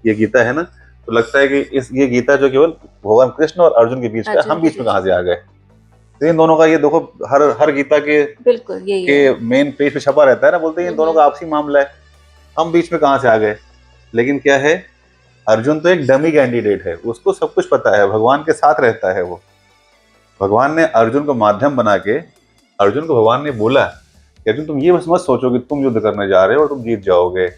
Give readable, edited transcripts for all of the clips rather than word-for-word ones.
ये गीता है ना, तो लगता है कि ये गीता जो केवल भगवान कृष्ण और अर्जुन के बीच का, हम बीच में कहाँ से आ गए। तो इन दोनों का ये देखो, हर हर गीता के बिल्कुल यही है। मेन पेज पे छपा रहता है ना, बोलते हैं इन दोनों का आपसी मामला है, हम बीच में कहाँ से आ गए। लेकिन क्या है, अर्जुन तो एक डमी कैंडिडेट है, उसको सब कुछ पता है, भगवान के साथ रहता है वो। भगवान ने अर्जुन को माध्यम बना के, अर्जुन को भगवान ने बोला कि अर्जुन तुम ये बस मत सोचो कि तुम युद्ध करने जा रहे हो और तुम जीत जाओगे,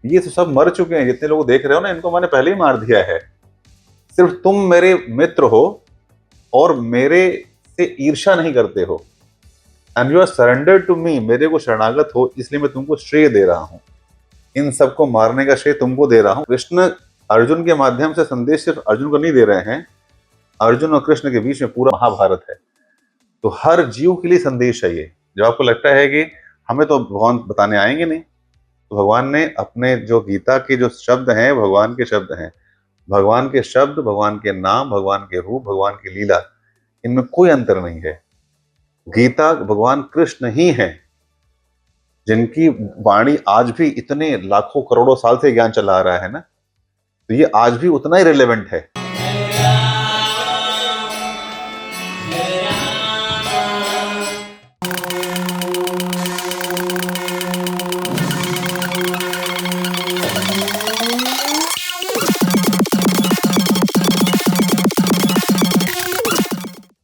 ये तो सब मर चुके हैं, जितने लोग देख रहे हो ना, इनको मैंने पहले ही मार दिया है। सिर्फ तुम मेरे मित्र हो और मेरे से ईर्ष्या नहीं करते हो, and you are surrender to me, मेरे को शरणागत हो, इसलिए मैं तुमको श्रेय दे रहा हूं, इन सबको मारने का श्रेय तुमको दे रहा हूं। कृष्ण अर्जुन के माध्यम से संदेश सिर्फ अर्जुन को नहीं दे रहे हैं, अर्जुन और कृष्ण के बीच में पूरा महाभारत है। तो हर जीव के लिए संदेश है ये। जो आपको लगता है कि हमें तो भगवान बताने आएंगे नहीं, तो भगवान ने अपने जो गीता के जो शब्द हैं, भगवान के शब्द हैं, भगवान के शब्द, भगवान के नाम, भगवान के रूप, भगवान की लीला, इनमें कोई अंतर नहीं है। गीता भगवान कृष्ण ही है, जिनकी वाणी आज भी इतने लाखों करोड़ों साल से ज्ञान चला आ रहा है ना, तो ये आज भी उतना ही रिलेवेंट है।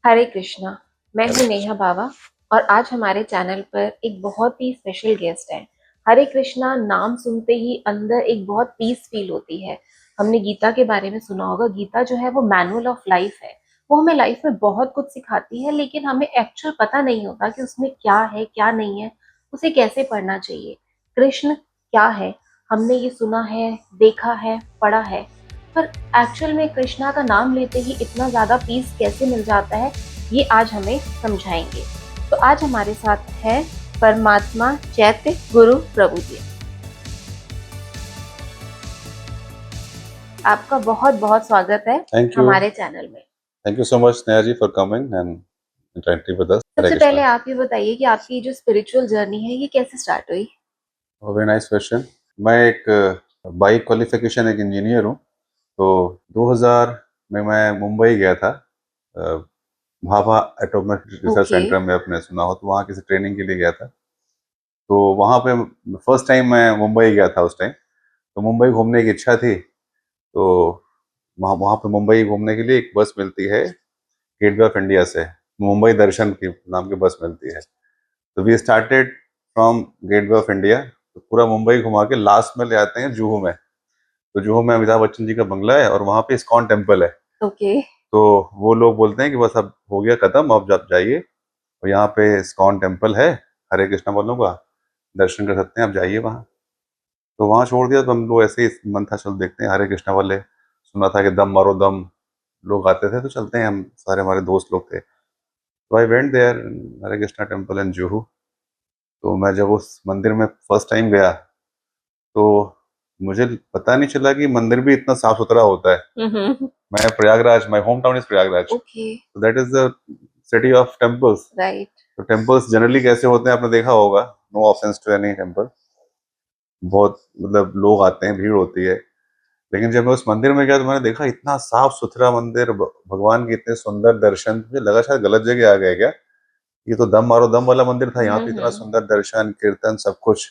हरे कृष्णा। मैं हूँ नेहा बावा और आज हमारे चैनल पर एक बहुत ही स्पेशल गेस्ट है। हरे कृष्णा नाम सुनते ही अंदर एक बहुत पीस फील होती है। हमने गीता के बारे में सुना होगा। गीता जो है वो मैनुअल ऑफ लाइफ है। वो हमें लाइफ में बहुत कुछ सिखाती है, लेकिन हमें एक्चुअल पता नहीं होता कि उसमें क्या है क्या नहीं है, उसे कैसे पढ़ना चाहिए। कृष्ण क्या है हमने ये सुना है, देखा है, पढ़ा है, पर एक्चुअल में कृष्णा का नाम लेते ही इतना ज्यादा पीस कैसे मिल जाता है, ये आज हमें समझाएंगे। तो आज हमारे साथ है परमात्मा चैत्य गुरु प्रभु जी। आपका बहुत बहुत स्वागत है हमारे चैनल में। Thank you so much Neha ji for coming and interacting with us. सबसे पहले आप ये बताइए कि आपकी जो स्पिरिचुअल जर्नी है ये कैसे स्टार्ट हुई? Very nice question. मैं एक बाई क्वालिफिकेशन एक इंजीनियर हूँ। तो 2000 में मैं मुंबई गया था, भाभा एटॉमिक रिसर्च सेंटर में, आपने सुना हो तो, वहाँ किसी ट्रेनिंग के लिए गया था। तो वहाँ पे फर्स्ट टाइम मैं मुंबई गया था उस टाइम। तो मुंबई घूमने की इच्छा थी, तो वहाँ वहाँ पे मुंबई घूमने के लिए एक बस मिलती है गेटवे ऑफ इंडिया से, मुंबई दर्शन की नाम की बस मिलती है। तो we started from gateway of India, तो पूरा मुंबई घुमा के लास्ट में ले आते हैं जुहू में। तो जुहू में अमिताभ बच्चन जी का बंगला है और वहाँ पे इस्कॉन टेम्पल है। तो वो लोग बोलते हैं कि बस अब हो गया खत्म, अब आप जाइए, और यहाँ पे इस्कॉन टेम्पल है, हरे कृष्णा बोलों का दर्शन कर सकते हैं, आप जाइए वहाँ। तो वहाँ छोड़ दिया। तो हम लोग ऐसे ही मन था, चल देखते हैं, हरे कृष्णा वाले सुना था कि दम मारो दम लोग आते थे, तो चलते हैं, हम सारे हमारे दोस्त लोग थे। तो I went there, Hare Krishna temple in Juhu. तो मैं जब उस मंदिर में फर्स्ट टाइम गया, तो मुझे पता नहीं चला कि मंदिर भी इतना साफ सुथरा होता है। मैं Prayagraj, my home town is Prayagraj, तो that is the city of temples, right. तो टेम्पल्स जनरली कैसे होते हैं आपने देखा होगा, no offence to any temple, बहुत मतलब लोग आते हैं, भीड़ होती है। लेकिन जब मैं उस मंदिर में गया तो मैंने देखा इतना साफ सुथरा मंदिर, भगवान के इतने सुंदर दर्शन, मुझे लगा शायद गलत जगह आ गए क्या, ये तो दम मारो दम वाला मंदिर था, यहाँ पे इतना सुंदर दर्शन कीर्तन सब कुछ।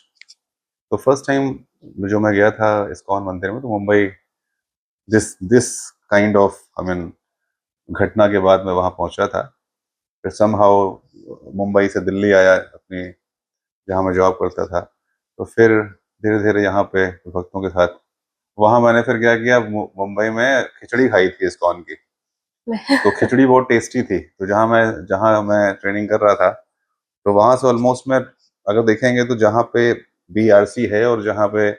तो फर्स्ट टाइम जो मैं गया था इस्कॉन मंदिर में, तो Mumbai this kind of I mean घटना के बाद मैं वहाँ पहुंचा था। फिर समहाउ मुंबई से दिल्ली आया, अपनी जहाँ मैं जॉब करता था। तो फिर धीरे धीरे यहाँ पे भक्तों के साथ, वहाँ मैंने फिर क्या किया, मुंबई में खिचड़ी खाई थी इस्कॉन की। तो खिचड़ी बहुत टेस्टी थी। तो जहाँ मैं ट्रेनिंग कर रहा था, तो वहाँ से ऑलमोस्ट मैं अगर देखेंगे तो जहाँ पे बीआरसी है और जहाँ पे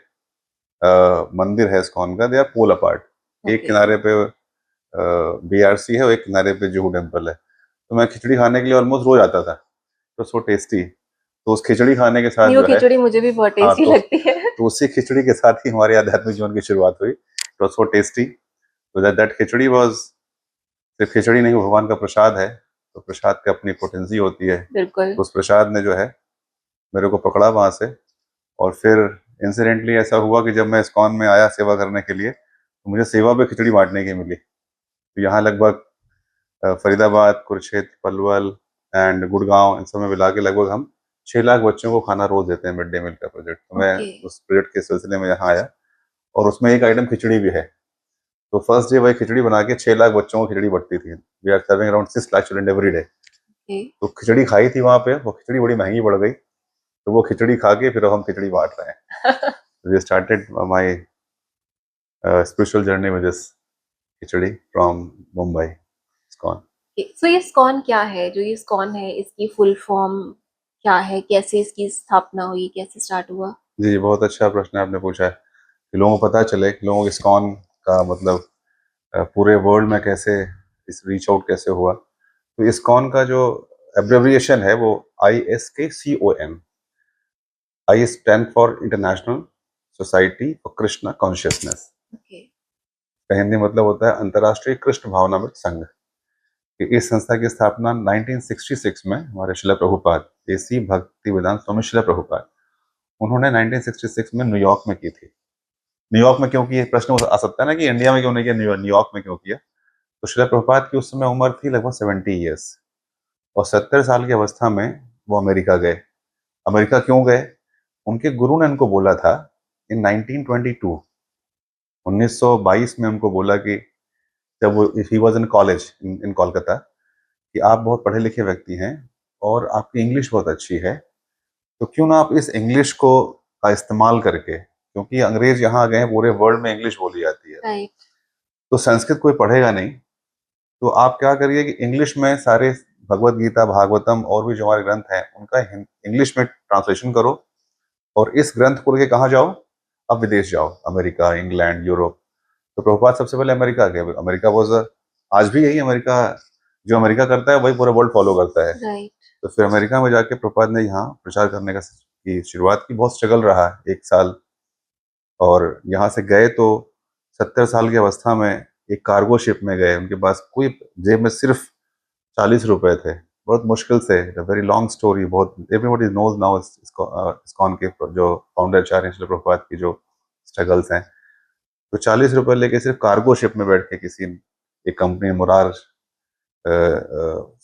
मंदिर है इस्कॉन का, दे आर पोल अपार्ट। एक किनारे पे बीआरसी है और एक किनारे पे जुहू टेम्पल है। तो मैं खिचड़ी खाने के लिए ऑलमोस्ट रोज आता था, तो सो टेस्टी। तो उस खिचड़ी खाने के साथ, वो खिचड़ी मुझे भी बहुत टेस्टी लगती है। तो उसी खिचड़ी के साथ ही हमारे आध्यात्मिक जीवन की शुरुआत हुई। तो सो टेस्टी। तो दैट खिचड़ी वाज, सिर्फ खिचड़ी नहीं, भगवान का प्रसाद है, तो प्रसाद की अपनी पोटेंसी होती है। बिल्कुल। तो उस प्रसाद ने जो है मेरे को पकड़ा वहां से, और फिर इंसिडेंटली ऐसा हुआ कि जब मैं इस्कॉन में आया सेवा करने के लिए, तो मुझे सेवा पे खिचड़ी बांटने की मिली। तो यहाँ लगभग फरीदाबाद, कुरुक्षेत्र, पलवल एंड गुड़गांव, इन सब में मिला के लगभग हम 6 लाख बच्चों को खाना रोज देते हैं, मिड डे मील का प्रोजेक्ट। तो मैं ओके। उस प्रोजेक्ट के सिलसिले में यहाँ आया, और उसमें एक आइटम खिचड़ी भी है। तो फर्स्ट डे वही खिचड़ी बना के 6 लाख बच्चों को खिचड़ी बढ़ती थी। We are serving around 6 lakh children every day. Okay. तो खिचड़ी खाई थी वहाँ पे, वो खिचड़ी बड़ी महंगी पड़ गई, तो वो खिचड़ी खा के फिर अब हम खिचड़ी बांट रहे हैं। We started my spiritual journey with this khichdi from Mumbai ISKCON. So ये स्कॉन क्या है? जो ये स्कॉन है, इसकी फुल फॉर्म क्या है? कैसे इसकी स्थापना हुई? कैसे स्टार्ट हुआ? जी, बहुत अच्छा प्रश्न आपने पूछा है कि लोगों को पता चले कि लोगों को इस्कॉन का मतलब पूरे वर्ल्ड में कैसे इस रीच आउट कैसे हुआ। तो इस्कॉन का जो एब्रेविएशन है वो ISKCON। I stand for international society for Krishna consciousness. Okay. का हिंदी मतलब होता है अंतर्राष्ट्रीय कृष्ण भावनामृत संघ। कि इस संस्था की स्थापना 1966 में हमारे शिला प्रभुपाद AC भक्ति वेदांत स्वामी शिला प्रभुपाद, उन्होंने 1966 में न्यूयॉर्क में की थी। न्यूयॉर्क में क्यों की, प्रश्न आ सकता है ना कि इंडिया में क्यों नहीं किया, न्यूयॉर्क में क्यों किया। तो शिला प्रभुपाद की उस समय उम्र थी लगभग 70 ईयर्स, और 70 साल की अवस्था में वो अमेरिका गए। अमेरिका क्यों गए? उनके गुरु ने उनको बोला था इन 1922, 1922 में उनको बोला कि जब वो he was in college in Kolkata, कि आप बहुत पढ़े लिखे व्यक्ति हैं और आपकी इंग्लिश बहुत अच्छी है, तो क्यों ना आप इस इंग्लिश को का इस्तेमाल करके, क्योंकि अंग्रेज यहाँ आ गए हैं, पूरे वर्ल्ड में इंग्लिश बोली जाती है, राइट। तो संस्कृत कोई पढ़ेगा नहीं, तो आप क्या करिए कि इंग्लिश में सारे भगवत गीता, भागवतम और भी जो हमारे ग्रंथ हैं उनका इंग्लिश में ट्रांसलेशन करो, और इस ग्रंथ को लेके कहाँ जाओ, अब विदेश जाओ, अमेरिका, इंग्लैंड, यूरोप। तो प्रभुपाद सबसे पहले अमेरिका गए। अमेरिका वॉज, आज भी यही अमेरिका, जो अमेरिका करता है वही पूरा वर्ल्ड फॉलो करता है। राइट। तो फिर अमेरिका में जाके प्रभुपाद ने यहाँ प्रचार करने का की शुरुआत की। बहुत स्ट्रगल रहा 1 साल, और यहाँ से गए तो 70 साल की अवस्था में एक कार्गो शिप में गए। उनके पास कोई, जेब में सिर्फ 40 रुपए थे, बहुत मुश्किल से। वेरी लॉन्ग स्टोरी, बहुत एवरीबॉडी नोज नाउ इस्कॉन के जो फाउंडर आचार्य श्रील प्रभुपाद की जो स्ट्रगल्स हैं। तो 40 रुपए लेके सिर्फ कार्गो शिप में बैठ के किसी एक कंपनी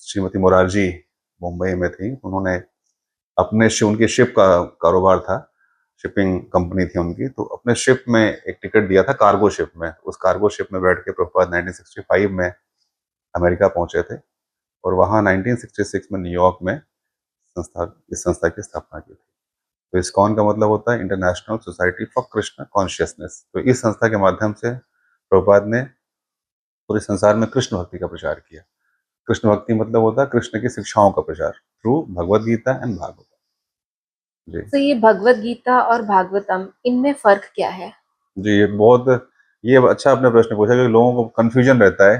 श्रीमती मुरारजी मुंबई में थी, उन्होंने अपने उनकी शिप का कारोबार था, शिपिंग कंपनी थी उनकी, तो अपने शिप में एक टिकट दिया था कार्गो शिप में। उस कार्गो शिप में बैठ के प्रभुपाद 1965 में अमेरिका पहुंचे थे, और वहाँ 1966 में न्यूयॉर्क में इस संस्था की स्थापना की थी। तो इस्कॉन का मतलब होता है international society for Krishna consciousness. तो इस संस्था के माध्यम से प्रभुपाद ने पूरे संसार में कृष्ण भक्ति का प्रचार किया। कृष्ण भक्ति मतलब होता है कृष्ण की शिक्षाओं का प्रचार थ्रू भगवत गीता एंड भागवत। जी तो ये भगवत गीता और भागवतम, इनमें फर्क क्या है? जी, ये अच्छा आपने प्रश्न पूछा, क्योंकि लोगों को कंफ्यूजन रहता है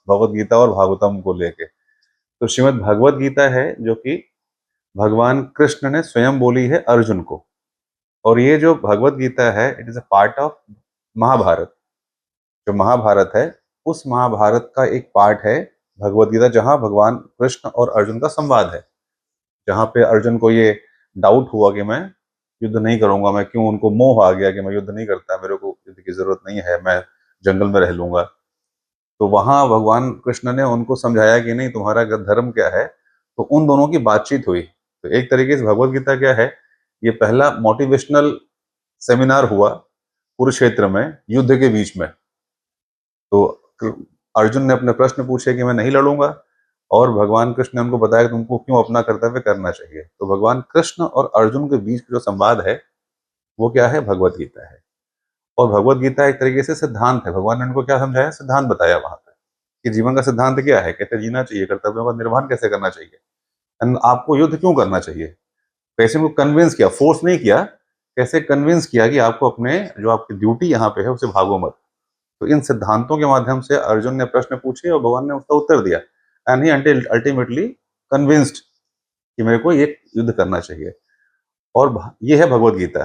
भगवत गीता और भागवतम को लेके। तो श्रीमद् भगवत गीता है जो कि भगवान कृष्ण ने स्वयं बोली है अर्जुन को, और ये जो भगवत गीता है it is a part of Mahabharata. जो महाभारत है उस महाभारत का एक पार्ट है भगवत गीता, जहाँ भगवान कृष्ण और अर्जुन का संवाद है। जहाँ पे अर्जुन को ये डाउट हुआ कि मैं युद्ध नहीं करूंगा, मैं क्यों, उनको मोह आ गया कि मैं युद्ध नहीं करता, मेरे को युद्ध की जरूरत नहीं है, मैं जंगल में रह लूंगा। तो वहां भगवान कृष्ण ने उनको समझाया कि नहीं, तुम्हारा धर्म क्या है। तो उन दोनों की बातचीत हुई। तो एक तरीके से भगवत गीता क्या है, ये पहला मोटिवेशनल सेमिनार हुआ कुरुक्षेत्र में युद्ध के बीच में। तो अर्जुन ने अपने प्रश्न पूछे कि मैं नहीं लड़ूंगा, और भगवान कृष्ण ने उनको बताया कि तुमको क्यों अपना कर्तव्य करना चाहिए। तो भगवान कृष्ण और अर्जुन के बीच जो संवाद है वो क्या है, भगवत गीता है। और भगवत गीता एक तरीके से सिद्धांत है। भगवान ने उनको क्या समझाया, सिद्धांत बताया वहां पे कि जीवन का सिद्धांत क्या है, कैसे जीना चाहिए, कर्तव्यों का निर्वहन कैसे करना चाहिए, एंड आपको युद्ध क्यों करना चाहिए। कैसे उनको कन्विंस किया, फोर्स नहीं किया, कैसे कन्विंस किया कि आपको अपने जो आपकी ड्यूटी यहाँ पे है उसे भागो मत। तो इन सिद्धांतों के माध्यम से अर्जुन ने प्रश्न पूछे और भगवान ने उसका उत्तर दिया, एंड ही अल्टीमेटली कन्विंस्ड कि मेरे को ये युद्ध करना चाहिए। और ये है भगवत गीता,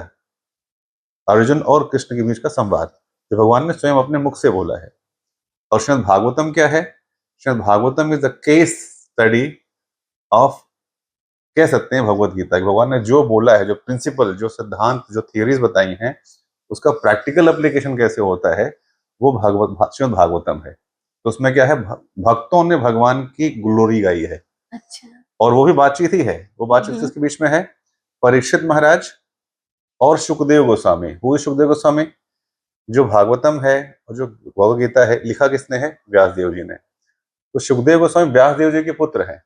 अर्जुन और कृष्ण के बीच का संवाद, जो भगवान ने स्वयं अपने मुख से बोला है। और श्रीमद् भागवतम क्या है, Shrimad Bhagavatam is the case study of कह सकते हैं भगवत गीता की। भगवान ने जो बोला है, जो प्रिंसिपल, जो सिद्धांत, जो थियरीज बताई हैं, उसका प्रैक्टिकल एप्लीकेशन कैसे होता है, वो श्रीमद् भागवतम है। तो उसमें क्या है, भक्तों ने भगवान की ग्लोरी गाई है। अच्छा। और वो भी बातचीत ही है। वो बातचीत हम्म। किसके बीच में है? परीक्षित महाराज और सुखदेव गोस्वामी। वो सुखदेव गोस्वामी जो भागवतम है और जो भगवत गीता है, लिखा किसने है? व्यास देव जी ने। तो सुखदेव गोस्वामी व्यास देव जी के पुत्र हैं।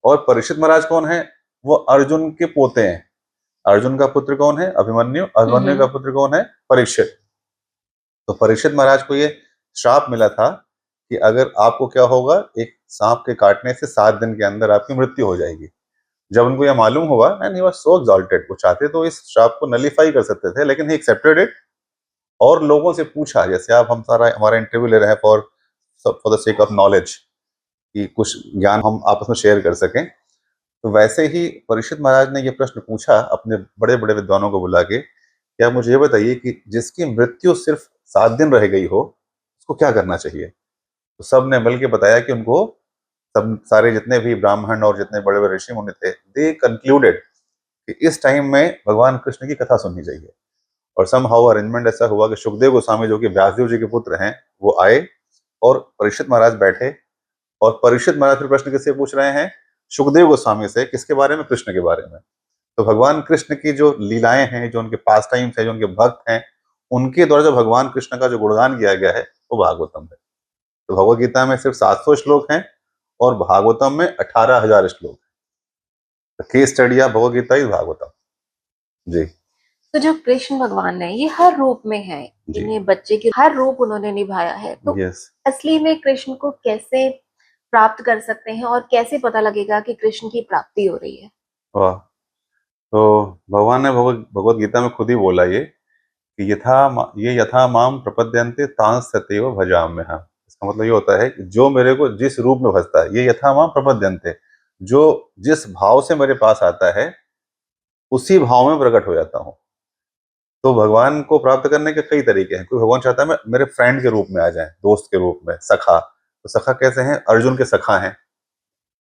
और परीक्षित महाराज कौन है? वो अर्जुन के पोते हैं। अर्जुन का पुत्र कौन है? अभिमन्यु। अभिमन्यु का पुत्र कौन है? परीक्षित। तो परीक्षित महाराज को ये श्राप मिला था कि अगर आपको क्या होगा, एक सांप के काटने से 7 दिन के अंदर आपकी मृत्यु हो जाएगी। जब उनको यह मालूम हुआ, and he was so exalted, वो चाहते तो इस श्राप को नलीफाई कर सकते थे, लेकिन ही एक्सेप्टेड इट। और लोगों से पूछा, जैसे आप हम सारा हमारा इंटरव्यू ले रहे हैं for the sake of knowledge, कि कुछ ज्ञान हम आपस में शेयर कर सकें, तो वैसे ही परीक्षित महाराज ने ये प्रश्न पूछा अपने बड़े बड़े विद्वानों को बुला के, क्या मुझे ये बताइए कि जिसकी मृत्यु सिर्फ 7 दिन रह गई हो, उसको क्या करना चाहिए? तो सब ने मिल के बताया कि उनको, सब सारे जितने भी ब्राह्मण और जितने बड़े बड़े ऋषि मुनि थे, दे कंक्लूडेड कि इस टाइम में भगवान कृष्ण की कथा सुननी चाहिए। और सम हाउ अरेंजमेंट ऐसा हुआ कि सुखदेव गोस्वामी जो कि व्यासदेव जी के पुत्र हैं, वो आए और परीक्षित महाराज बैठे। और परीक्षित महाराज फिर प्रश्न किससे पूछ रहे हैं? सुखदेव गोस्वामी से। किसके बारे में? कृष्ण के बारे में। तो भगवान कृष्ण की जो लीलाएं हैं, जो उनके पास टाइम्स है, जो उनके भक्त हैं, उनके द्वारा जो भगवान कृष्ण का जो गुणगान किया गया है, वो भागवतम है। तो भगवत गीता में सिर्फ 700 श्लोक हैं और भागवतम में 18,000 श्लोक। Case study of Bhagavad Gita is Bhagavatam. जी। तो जो कृष्ण भगवान है ये हर रूप में है, जी। इन्हें बच्चे के हर रूप उन्होंने निभाया है, तो यस। असली में कृष्ण को कैसे प्राप्त कर सकते हैं और कैसे पता लगेगा कि कृष्ण की प्राप्ति हो रही है? वाह। तो भगवान ने भगवत भगवत गीता में खुद ही बोला ये कि ये यथा माम प्रपद्यन्ते तांस सतैव भजाम्यहम्। इसका मतलब ये होता है कि जो मेरे को जिस रूप में भजता है, ये यथा माम प्रपद्यन्ते, जो जिस भाव से मेरे पास आता है, उसी भाव में प्रकट हो जाता हूँ। तो भगवान को प्राप्त करने के कई तरीके हैं। कोई भगवान चाहता है मैं मेरे फ्रेंड के रूप में आ जाए, दोस्त के रूप में, सखा। तो सखा कैसे हैं? अर्जुन के सखा हैं,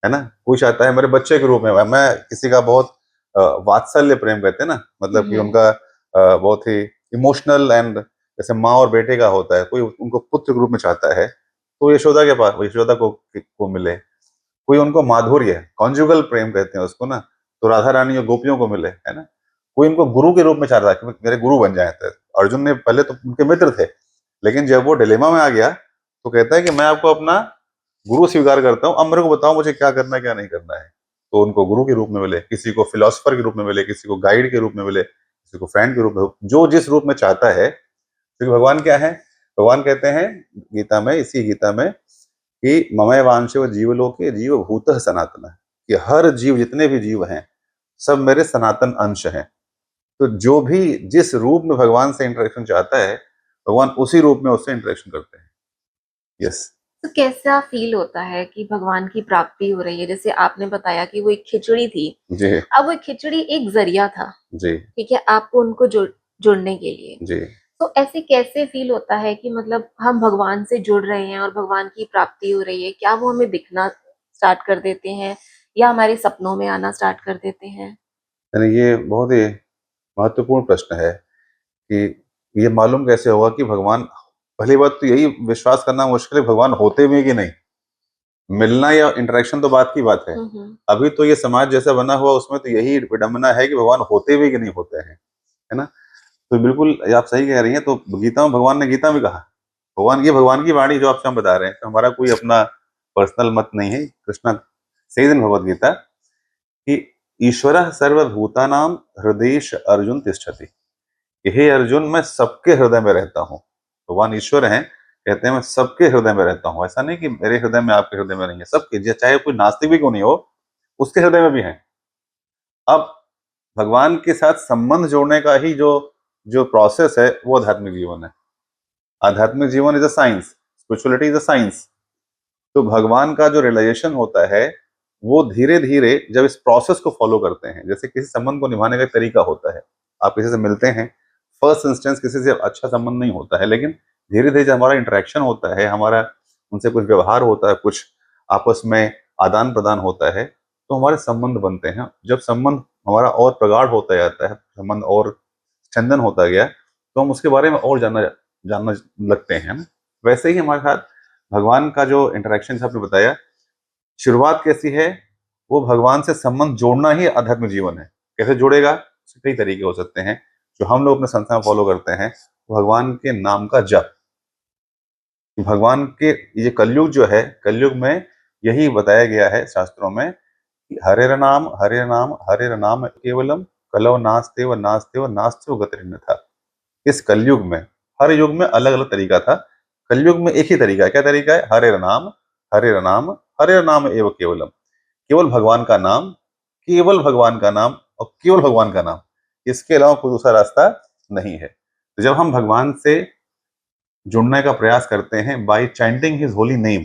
है ना। कोई चाहता है मेरे बच्चे के रूप में, मैं किसी का बहुत वात्सल्य प्रेम कहते हैं ना, मतलब कि उनका बहुत ही इमोशनल एंड, जैसे माँ और बेटे का होता है, कोई उनको पुत्र के रूप में चाहता है, तो यशोदा के पास, यशोदा को मिले। कोई उनको माधुर्य, कॉन्जुगल प्रेम कहते हैं उसको ना, तो राधा रानी और गोपियों को मिले, है ना। कोई उनको गुरु के रूप में चाह रहा है कि मेरे गुरु बन जाए। तो अर्जुन ने पहले तो उनके मित्र थे, लेकिन जब वो डिलेमा में आ गया तो कहता है कि मैं आपको अपना गुरु स्वीकार करता हूँ, अब मेरे को बताओ मुझे क्या करना है क्या नहीं करना है। तो उनको गुरु के रूप में मिले, किसी को फिलोसफर के रूप में मिले, किसी को गाइड के रूप में मिले, किसी को फ्रेंड के रूप में, जो जिस रूप में चाहता है। क्योंकि भगवान क्या है? भगवान कहते हैं गीता में, इसी गीता में, कि ममय वांशो जीवलोके जीव भूत सनातन, कि हर जीव, जितने भी जीव हैं, सब मेरे सनातन अंश हैं। तो जो भी जिस रूप में भगवान से इंटरेक्शन चाहता है, भगवान उसी रूप में उससे इंटरेक्शन करते हैं। यस। तो कैसा फील होता है कि भगवान की प्राप्ति हो रही है? जैसे आपने बताया कि वो एक खिचड़ी थी, जी। अब वो खिचड़ी एक जरिया था, जी। ठीक है, आपको उनको जुड़ने के लिए। जी। तो ऐसे कैसे फील होता है कि मतलब हम भगवान से जुड़ रहे हैं और भगवान की प्राप्ति हो रही है? क्या वो हमें दिखना स्टार्ट कर देते हैं या हमारे सपनों में आना स्टार्ट कर देते हैं? यानी ये बहुत ही महत्वपूर्ण प्रश्न है कि ये मालूम कैसे होगा कि भगवान, पहली बात तो यही विश्वास करना मुश्किल है भगवान होते भी हैं कि नहीं। मिलना या इंटरेक्शन तो बात की बात है। अभी तो ये समाज जैसा बना हुआ, उसमें तो यही विडंबना है कि भगवान होते भी कि नहीं होते हैं, है ना। तो बिल्कुल आप सही कह रही हैं। तो गीता में, भगवान ने गीता में कहा, भगवान की वाणी जो आपसे हम बता रहे हैं, तो हमारा कोई अपना पर्सनल मत नहीं है। कृष्णा से दिन भगवत गीता कि ईश्वर सर्वभूतानाम हृदयेश अर्जुन तिष्ठति, हे अर्जुन मैं सबके हृदय में रहता हूँ। भगवान ईश्वर हैं, कहते हैं मैं सबके हृदय में रहता हूँ। ऐसा नहीं कि मेरे हृदय में आपके हृदय में नहीं है, सबके, चाहे कोई नास्तिक भी क्यों नहीं हो, उसके हृदय में भी है। अब भगवान के साथ संबंध जोड़ने का ही जो जो प्रोसेस है, वो आध्यात्मिक जीवन है। आध्यात्मिक जीवन is a science, spirituality is a science. तो भगवान का जो रियलाइजेशन होता है, वो धीरे धीरे जब इस प्रोसेस को फॉलो करते हैं, जैसे किसी संबंध को निभाने का एक तरीका होता है। आप किसी से मिलते हैं, फर्स्ट इंस्टेंस किसी से अच्छा संबंध नहीं होता है, लेकिन धीरे धीरे जब हमारा इंटरेक्शन होता है, हमारा उनसे कुछ व्यवहार होता है, कुछ आपस में आदान प्रदान होता है, तो हमारे संबंध बनते हैं। जब संबंध हमारा और प्रगाढ़ होता जाता है, संबंध और चंदन होता गया, तो हम उसके बारे में और जानना जानना लगते हैं ना। वैसे ही हमारे साथ भगवान का जो इंटरेक्शन आपने बताया, शुरुआत कैसी है, वो भगवान से संबंध जोड़ना ही अध्यात्म जीवन है। कैसे जोड़ेगा, उसके कई तरीके हो सकते हैं। जो हम लोग अपने संस्था में फॉलो करते हैं, भगवान के नाम का जप। भगवान के ये कलयुग जो है, कलयुग में यही बताया गया है शास्त्रों में कि हरे नाम हरे नाम हरे नाम केवलम कलौ नास्तेव नास्तेव नास्तेव गतिर्न्यथा। इस कलयुग में, हर युग में अलग अलग तरीका था, कलयुग में एक ही तरीका है। क्या तरीका है? हरे नाम हरे नाम हरे नाम एवं केवलम। केवल भगवान का नाम, केवल भगवान का नाम और केवल भगवान का नाम, इसके अलावा कोई दूसरा रास्ता नहीं है। तो जब हम भगवान से जुड़ने का प्रयास करते हैं bye chanting his holy name,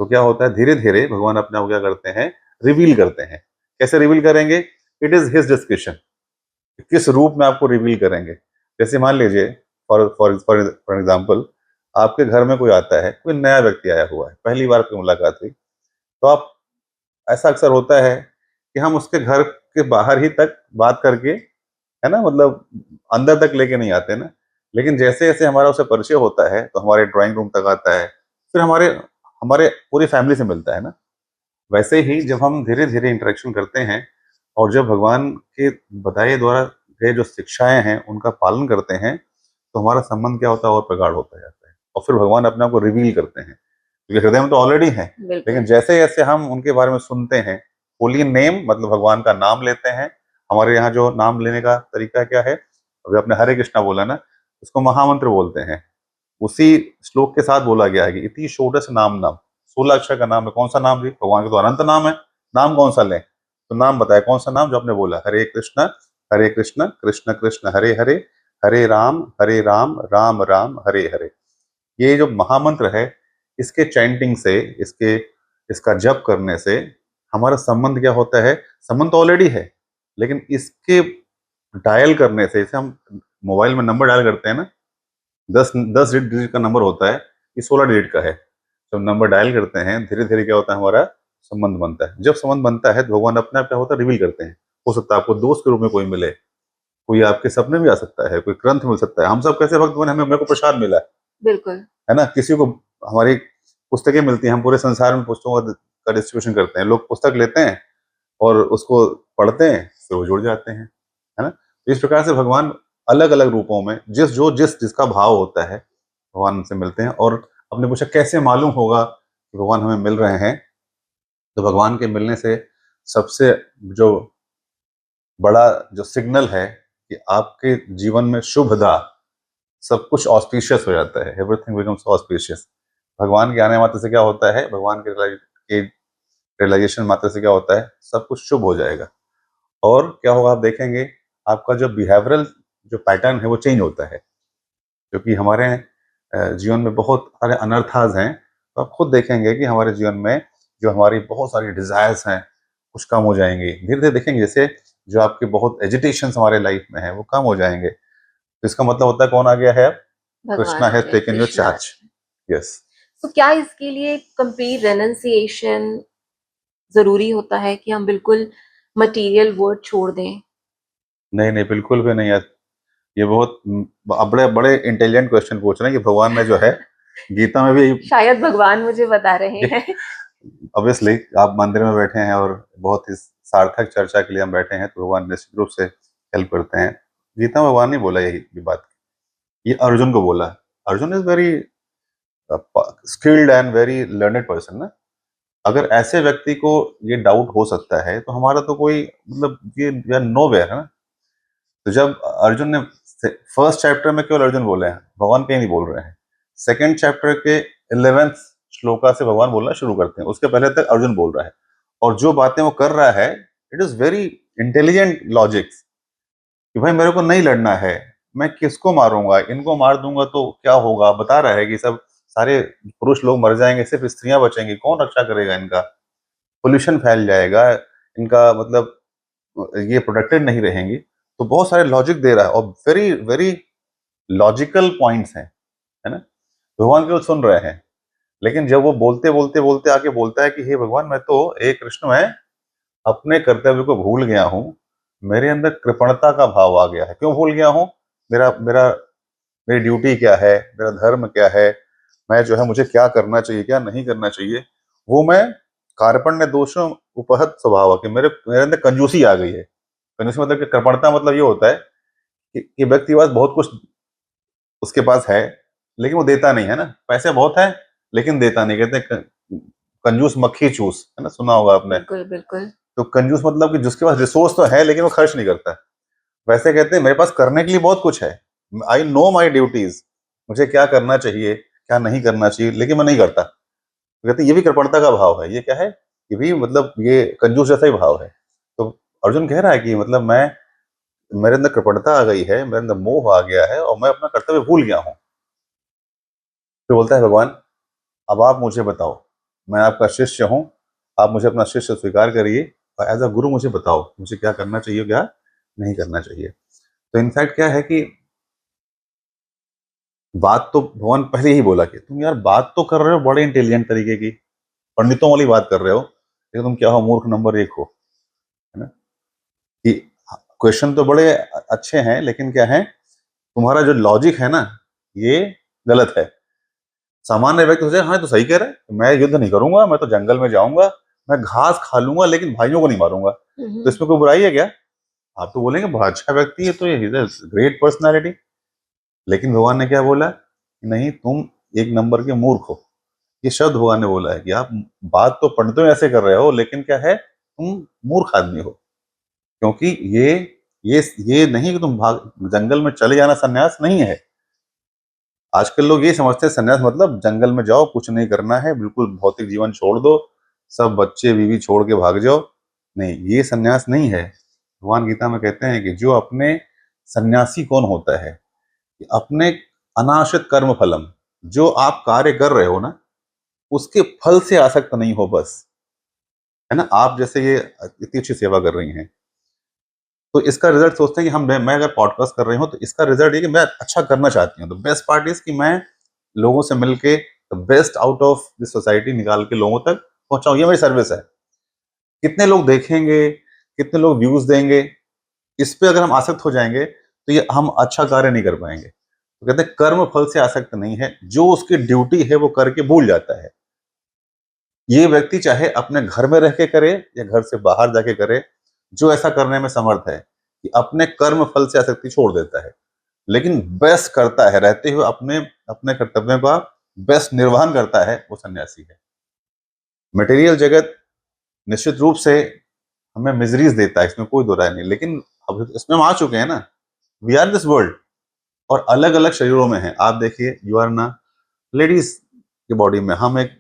तो क्या होता है, धीरे धीरे भगवान अपने आप क्या करते हैं, रिवील करते हैं। कैसे रिवील करेंगे? It is his description. किस रूप में आपको रिवील करेंगे? जैसे मान लीजिए, फॉर फॉर फॉर एग्जाम्पल, आपके घर में कोई आता है, कोई नया व्यक्ति आया हुआ है, पहली बार की मुलाकात हुई, तो आप, ऐसा अक्सर होता है कि हम उसके घर के बाहर ही तक बात करके, है ना, मतलब अंदर तक लेके नहीं आते ना। लेकिन जैसे जैसे हमारा उससे परिचय होता है, तो हमारे ड्राइंग रूम तक आता है, फिर हमारे हमारे पूरी फैमिली से मिलता है ना। वैसे ही जब हम धीरे धीरे इंटरेक्शन करते हैं और जब भगवान के बताए द्वारा गए जो शिक्षाएं हैं उनका पालन करते हैं, तो हमारा संबंध क्या होता है, और प्रगाढ़ होता जाता है। और फिर भगवान अपने आप को रिवील करते हैं, क्योंकि हृदय में तो ऑलरेडी है। बिल्कुल। लेकिन जैसे जैसे हम उनके बारे में सुनते हैं, होली नेम मतलब भगवान का नाम लेते हैं। हमारे यहाँ जो नाम लेने का तरीका क्या है, अभी आपने हरे कृष्णा बोला ना, उसको महामंत्र बोलते हैं। उसी श्लोक के साथ बोला गया है कि इति षोडश नाम नाम, 16 अक्षर का नाम है। कौन सा नाम जी? भगवान के तो अनंत नाम है, नाम कौन सा लें? तो नाम बताए कौन सा नाम जो आपने बोला, हरे कृष्ण कृष्ण कृष्ण हरे हरे, हरे राम राम राम हरे हरे। ये जो महामंत्र है, इसके चैंटिंग से, इसके इसका जप करने से हमारा संबंध क्या होता है, संबंध तो ऑलरेडी है, लेकिन इसके डायल करने से, जैसे हम मोबाइल में नंबर डायल करते हैं ना, 10 डिजिट का नंबर होता है, ये 16 डिजिट का है। जब नंबर डायल करते हैं, धीरे धीरे क्या होता है, हमारा संबंध बनता है। जब संबंध बनता है तो भगवान अपने आप क्या होता है, रिवील करते हैं। हो सकता है आपको दोस्त के रूप में कोई मिले, कोई आपके सपने में आ सकता है, कोई ग्रंथ मिल सकता है। हम सब कैसे भक्त बने, हमें मेरे को प्रसाद मिला बिल्कुल। है ना, किसी को हमारी पुस्तकें मिलती हैं, हम पूरे संसार में पुस्तकों का डिस्ट्रीब्यूशन करते हैं। लोग पुस्तक लेते हैं और उसको पढ़ते हैं, फिर वो जुड़ जाते हैं, है ना। तो इस प्रकार से भगवान अलग अलग रूपों में, जिसका भाव होता है, भगवान से मिलते हैं। और आपने पूछा कैसे मालूम होगा कि भगवान हमें मिल रहे हैं, तो भगवान के मिलने से सबसे जो बड़ा जो सिग्नल है कि आपके जीवन में शुभदा, सब कुछ ऑस्पिशियस हो जाता है, एवरीथिंग बिकम्स ऑस्पिशियस। भगवान के आने मात्र से क्या होता है, भगवान के रियलाइजेशन मात्र से क्या होता है, सब कुछ शुभ हो जाएगा। और क्या होगा, आप देखेंगे आपका जो बिहेवियरल जो पैटर्न है वो चेंज होता है। क्योंकि हमारे जीवन में बहुत सारे अनर्थाज हैं, तो आप खुद देखेंगे कि हमारे जीवन में जो हमारी बहुत सारी डिजायर्स हैं, कुछ कम हो जाएंगी। धीरे धीरे देखेंगे जैसे जो आपके बहुत एजिटेशन हमारे लाइफ में है वो कम हो जाएंगे। तो इसका मतलब होता है कौन आ गया है, भगवान कृष्णा आ हैज गए, taken your Krishna. Charge. Yes. तो क्या इसके लिए कंप्लीट रेनंसिएशन जरूरी होता है कि हम बिल्कुल मटेरियल वर्ड छोड़ दें? नहीं नहीं, बिल्कुल भी नहीं है। ये बहुत बड़े बड़े इंटेलिजेंट क्वेश्चन पूछ रहे हैं कि भगवान ने जो है गीता में भी, शायद भगवान मुझे बता रहे हैं। ऑब्वियसली आप मंदिर में बैठे हैं और बहुत ही सार्थक चर्चा के लिए हम बैठे हैं, तो भगवान निश्चित रूप से हेल्प करते हैं। गीता में भगवान नहीं बोला ये बात, ये अर्जुन को बोला। Arjun is very skilled and very learned person ना। अगर ऐसे व्यक्ति को ये डाउट हो सकता है, तो हमारा तो कोई मतलब ये नो वेयर है ना। तो जब अर्जुन ने फर्स्ट चैप्टर में केवल अर्जुन बोले हैं, भगवान कहीं नहीं बोल रहे हैं। सेकेंड चैप्टर के 11वें श्लोका से भगवान बोलना शुरू करते हैं, उसके पहले तक अर्जुन बोल रहा है। और जो बातें वो कर रहा है, it is very intelligent logics, कि भाई मेरे को नहीं लड़ना है, मैं किसको मारूंगा, इनको मार दूंगा तो क्या होगा। बता रहा है कि सब सारे पुरुष लोग मर जाएंगे, सिर्फ स्त्रियां बचेंगी, कौन रक्षा करेगा इनका, पोल्यूशन फैल जाएगा इनका, मतलब ये प्रोटेक्टेड नहीं रहेंगी। तो बहुत सारे लॉजिक दे रहा है और वेरी वेरी लॉजिकल पॉइंट्स हैं, है ना। भगवान केवल सुन रहे हैं। लेकिन जब वो बोलते बोलते बोलते आके बोलता है कि हे भगवान, मैं तो एक कृष्ण है, अपने कर्तव्य को भूल गया हूँ, मेरे अंदर कृपणता का भाव आ गया है। क्यों भूल गया हूँ? मेरा मेरा मेरी ड्यूटी क्या है, मेरा धर्म क्या है, मैं जो है मुझे क्या करना चाहिए, क्या नहीं करना चाहिए, वो मैं कार्पण्य दोषों उपहत स्वभाव कि मेरे अंदर कंजूसी आ गई है। कंजूसी मतलब कि कृपणता मतलब ये होता है कि व्यक्ति के पास बहुत कुछ उसके पास है, लेकिन वो देता नहीं है ना। पैसे बहुत है लेकिन देता नहीं। कहते हैं कंजूस मक्खी चूस, है ना, सुना होगा आपने। बिल्कुल बिल्कुल। तो कंजूस मतलब कि जिसके पास रिसोर्स तो है लेकिन वो खर्च नहीं करता। वैसे कहते हैं मेरे पास करने के लिए बहुत कुछ है, आई नो माई ड्यूटीज, मुझे क्या करना चाहिए क्या नहीं करना चाहिए, लेकिन मैं नहीं करता। तो कहते हैं ये भी कृपणता का भाव है। ये क्या है? ये भी मतलब ये कंजूस जैसा ही भाव है। तो अर्जुन कह रहा है कि मतलब मैं, मेरे अंदर कृपणता आ गई है, मेरे अंदर मोह आ गया है और मैं अपना कर्तव्य भूल गया हूँ। फिर बोलता है भगवान, अब आप मुझे बताओ, मैं आपका शिष्य हूँ, आप मुझे अपना शिष्य स्वीकार करिए और एज अ गुरु मुझे बताओ मुझे क्या करना चाहिए क्या नहीं करना चाहिए। तो इनफैक्ट क्या है कि बात तो भगवान पहले ही बोला कि तुम यार बात तो कर रहे हो बड़े इंटेलिजेंट तरीके की, पंडितों वाली बात कर रहे हो, लेकिन तुम क्या हो, मूर्ख नंबर 1 हो, है ना। कि क्वेश्चन तो बड़े अच्छे हैं लेकिन क्या है, तुम्हारा जो लॉजिक है ना ये गलत है। सामान्य व्यक्ति सोचे हाँ तो सही कह रहा है, मैं युद्ध नहीं करूंगा, मैं तो जंगल में जाऊंगा, मैं घास खा लूंगा लेकिन भाइयों को नहीं मारूंगा, तो इसमें कोई बुराई है क्या? आप तो बोलेंगे बड़ा अच्छा व्यक्ति है, तो ये ग्रेट पर्सनालिटी। लेकिन भगवान ने क्या बोला? नहीं, तुम एक नंबर के मूर्ख हो। ये शब्द भगवान ने बोला है कि आप बात तो पंडितों ऐसे कर रहे हो लेकिन क्या है, तुम मूर्ख आदमी हो। क्योंकि ये नहीं कि तुम भाग जंगल में चले जाना सन्यास नहीं है। आजकल लोग ये समझते हैं सन्यास मतलब जंगल में जाओ, कुछ नहीं करना है, बिल्कुल भौतिक जीवन छोड़ दो, सब बच्चे बीवी छोड़ के भाग जाओ। नहीं, ये सन्यास नहीं है। भगवान गीता में कहते हैं कि जो अपने, सन्यासी कौन होता है कि अपने अनाश्रित कर्म फलम, जो आप कार्य कर रहे हो ना उसके फल से आसक्त नहीं हो बस, है ना। आप जैसे ये इतनी अच्छी सेवा कर रही हैं, तो इसका रिजल्ट सोचते हैं कि हम, मैं अगर पॉडकास्ट कर रही हूँ तो इसका रिजल्ट ये कि मैं अच्छा करना चाहती हूँ। तो बेस्ट पार्ट इज कि मैं लोगों से मिलके the best out of this society निकाल के लोगों तक पहुंचाऊं, ये मेरी सर्विस है। कितने लोग देखेंगे, कितने लोग व्यूज देंगे, इस पे अगर हम आसक्त हो जाएंगे तो ये हम अच्छा कार्य नहीं कर पाएंगे। तो कहते हैं कर्म फल से आसक्त नहीं है, जो उसकी ड्यूटी है वो करके भूल जाता है। ये व्यक्ति चाहे अपने घर में रह के करे या घर से बाहर जाके करे, जो ऐसा करने में समर्थ है कि अपने कर्म फल से आसक्ति छोड़ देता है, लेकिन बेस्ट करता है रहते हुए अपने अपने कर्तव्यों का बेस्ट निर्वहन करता है, वो सन्यासी है। मटेरियल जगत निश्चित रूप से हमें मिजरीज देता है, इसमें कोई दो राय नहीं, लेकिन अब इसमें हम आ चुके हैं ना, वी आर दिस वर्ल्ड, और अलग अलग शरीरों में है। आप देखिए, यू आर ना लेडीज के बॉडी में, हम एक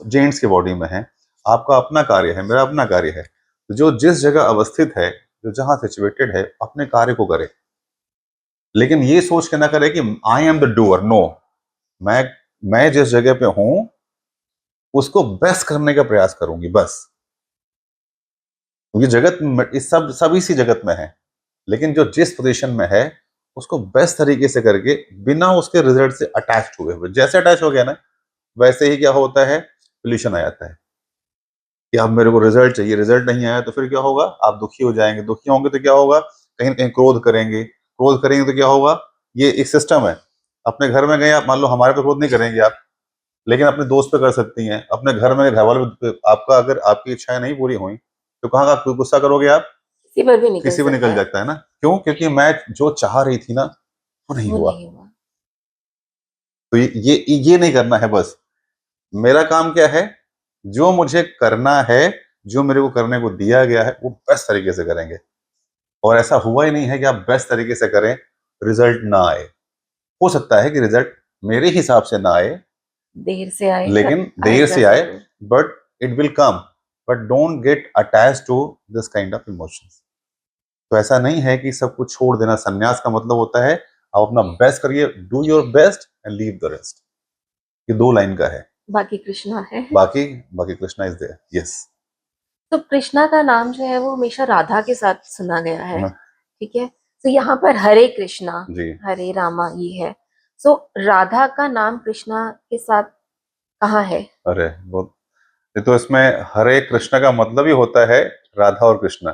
जेंट्स के बॉडी में है। आपका अपना कार्य है, मेरा अपना कार्य है। तो जो जिस जगह अवस्थित है, जो जहां सिचुएटेड है, अपने कार्य को करे, लेकिन ये सोच के ना करे कि I am the doer. No, मैं मैं जिस जगह पे हूं उसको बेस्ट करने का प्रयास करूंगी बस। क्योंकि जगत इस सब इसी जगत में है, लेकिन जो जिस पोजीशन में है उसको बेस्ट तरीके से करके, बिना उसके रिजल्ट से अटैच हुए, जैसे अटैच हो गया ना वैसे ही क्या होता है, पोल्यूशन आ जाता है कि अब मेरे को रिजल्ट चाहिए, रिजल्ट नहीं आया तो फिर क्या होगा, आप दुखी हो जाएंगे, दुखी होंगे तो क्या होगा, कहीं ना कहीं क्रोध करेंगे, क्रोध करेंगे तो क्या होगा, ये एक सिस्टम है। अपने घर में गए आप, मान लो हमारे पे क्रोध नहीं करेंगे आप, लेकिन अपने दोस्त पे कर सकती हैं, अपने घर में घर वाले पे, आपका अगर आपकी इच्छाएं नहीं पूरी हुई तो कहाँ का गुस्सा करोगे आप, किसी पर भी निकल किसी पे सकता निकल है। जाता है ना। क्यों? क्योंकि मैं जो चाह रही थी ना वो नहीं वो हुआ। नहीं हुआ। तो ये नहीं करना है बस। मेरा काम क्या है, जो मुझे करना है, जो मेरे को करने को दिया गया है वो बेस्ट तरीके से करेंगे। और ऐसा हुआ ही नहीं है कि आप बेस्ट तरीके से करें, रिजल्ट ना आए। हो सकता है कि रिजल्ट मेरे हिसाब से ना आए, देर से आए बट लेकिन देर आएगा से आए, जरूर। But it will come. But don't get attach to this kind of emotions. तो ऐसा नहीं है कि सब कुछ छोड़ देना। संन्यास का मतलब होता है आप अपना बेस्ट करिए, do your best and leave the rest. ये 2 लाइन का है। बाकी कृष्णा है। बाकी बाकी कृष्णा इज देयर। यस। तो कृष्णा का नाम जो है वो हमेशा राधा के साथ सुना गया है, ठीक है। तो यहाँ पर हरे कृष्णा, जी। हरे रामा ये है। सो राधा का नाम कृष्णा के साथ कहाँ है? अरे वो, ये तो इसमें हरे कृष्ण का मतलब ही होता है राधा और कृष्ण।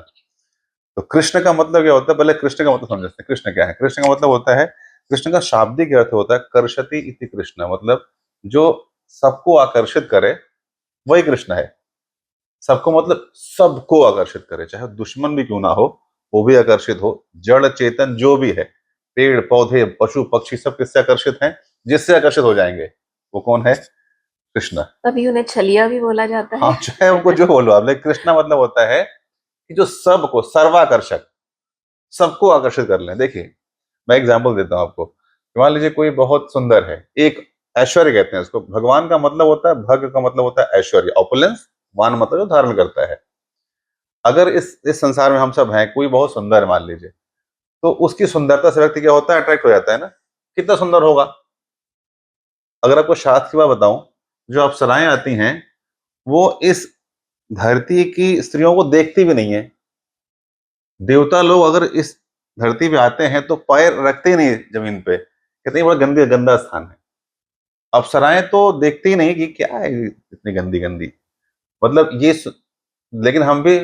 तो कृष्ण का मतलब क्या होता है, पहले कृष्ण का मतलब समझते हैं। कृष्ण क्या है? कृष्ण का मतलब होता है, कृष्ण का शाब्दिक अर्थ होता है कर्षति इति कृष्ण, मतलब जो सबको आकर्षित करे वही कृष्ण है। सबको मतलब सबको आकर्षित करे, चाहे दुश्मन भी क्यों ना हो वो भी आकर्षित हो। जड़ चेतन जो भी है, पेड़ पौधे पशु पक्षी सब किससे आकर्षित हैं? जिससे आकर्षित हो जाएंगे वो कौन है? कृष्ण। तभी उन्हें छलिया भी बोला जाता हाँ, है। चाहे उनको जो बोलो आप, लेकिन कृष्णा मतलब होता है कि जो सबको, सर्वाकर्षक, सबको आकर्षित कर लें। देखिए मैं एग्जांपल देता हूं आपको। मान लीजिए कोई बहुत सुंदर है, एक ऐश्वर्य कहते हैं उसको। भगवान का मतलब होता है, भग का मतलब होता है ऐश्वर्य, ऑपुलेंस। मान मतलब जो धारण करता है। अगर इस संसार में हम सब हैं, कोई बहुत सुंदर है मान लीजिए, तो उसकी सुंदरता से व्यक्ति क्या होता है? अट्रैक्ट हो जाता है ना। कितना सुंदर होगा। अगर आपको शास्त्र की बात बताऊं, जो अप्सराएं आती हैं वो इस धरती की स्त्रियों को देखती भी नहीं है। देवता लोग अगर इस धरती पे आते हैं तो पैर रखते ही नहीं जमीन पे, कहते हैं बड़ा गंदी गंदा स्थान है। अप्सराएं तो देखती ही नहीं कि क्या है इतनी गंदी गंदी, मतलब लेकिन हम भी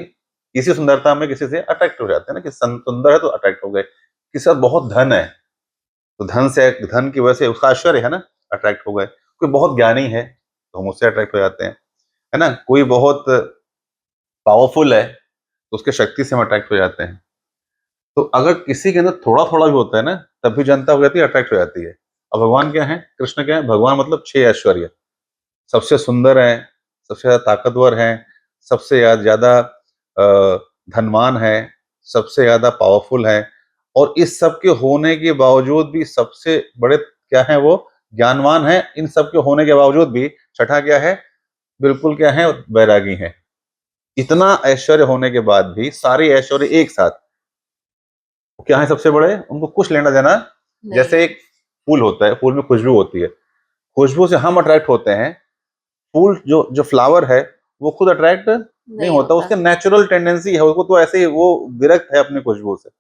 इसी सुंदरता में किसी से अट्रैक्ट हो जाते हैं ना, कि सुंदर है तो अट्रैक्ट हो गए। किसी का बहुत धन है तो धन की वजह से उसका ऐश्वर्य है ना, अट्रैक्ट हो गए। कोई बहुत ज्ञानी है तो हम उससे अट्रैक्ट हो जाते हैं, है ना। कोई बहुत पावरफुल है तो उसके शक्ति से हम अट्रैक्ट हो जाते हैं। तो अगर किसी के अंदर थोड़ा थोड़ा भी होता है ना, तब भी जनता हो जाती है, अट्रैक्ट हो जाती है। अब भगवान क्या है? कृष्ण क्या है? भगवान मतलब 6 ऐश्वर्य। सबसे सुंदर है, सबसे ज्यादा ताकतवर है, सबसे ज्यादा धनवान है, सबसे ज्यादा पावरफुल है, और इस सब के होने के बावजूद भी सबसे बड़े क्या है? वो ज्ञानवान है। इन सब के होने के बावजूद भी छठा क्या है? बिल्कुल क्या है? बैरागी है। इतना ऐश्वर्य होने के बाद भी, सारे ऐश्वर्य एक साथ, क्या है सबसे बड़े? उनको कुछ लेना देना। जैसे नहीं, एक फूल होता है, फूल में खुशबू होती है, खुशबू से हम अट्रैक्ट होते हैं। फूल जो जो फ्लावर है वो खुद अट्रैक्ट नहीं नहीं होता, होता। उसके नेचुरल टेंडेंसी है, उसको तो ऐसे ही वो विरक्त है अपनी खुशबू से।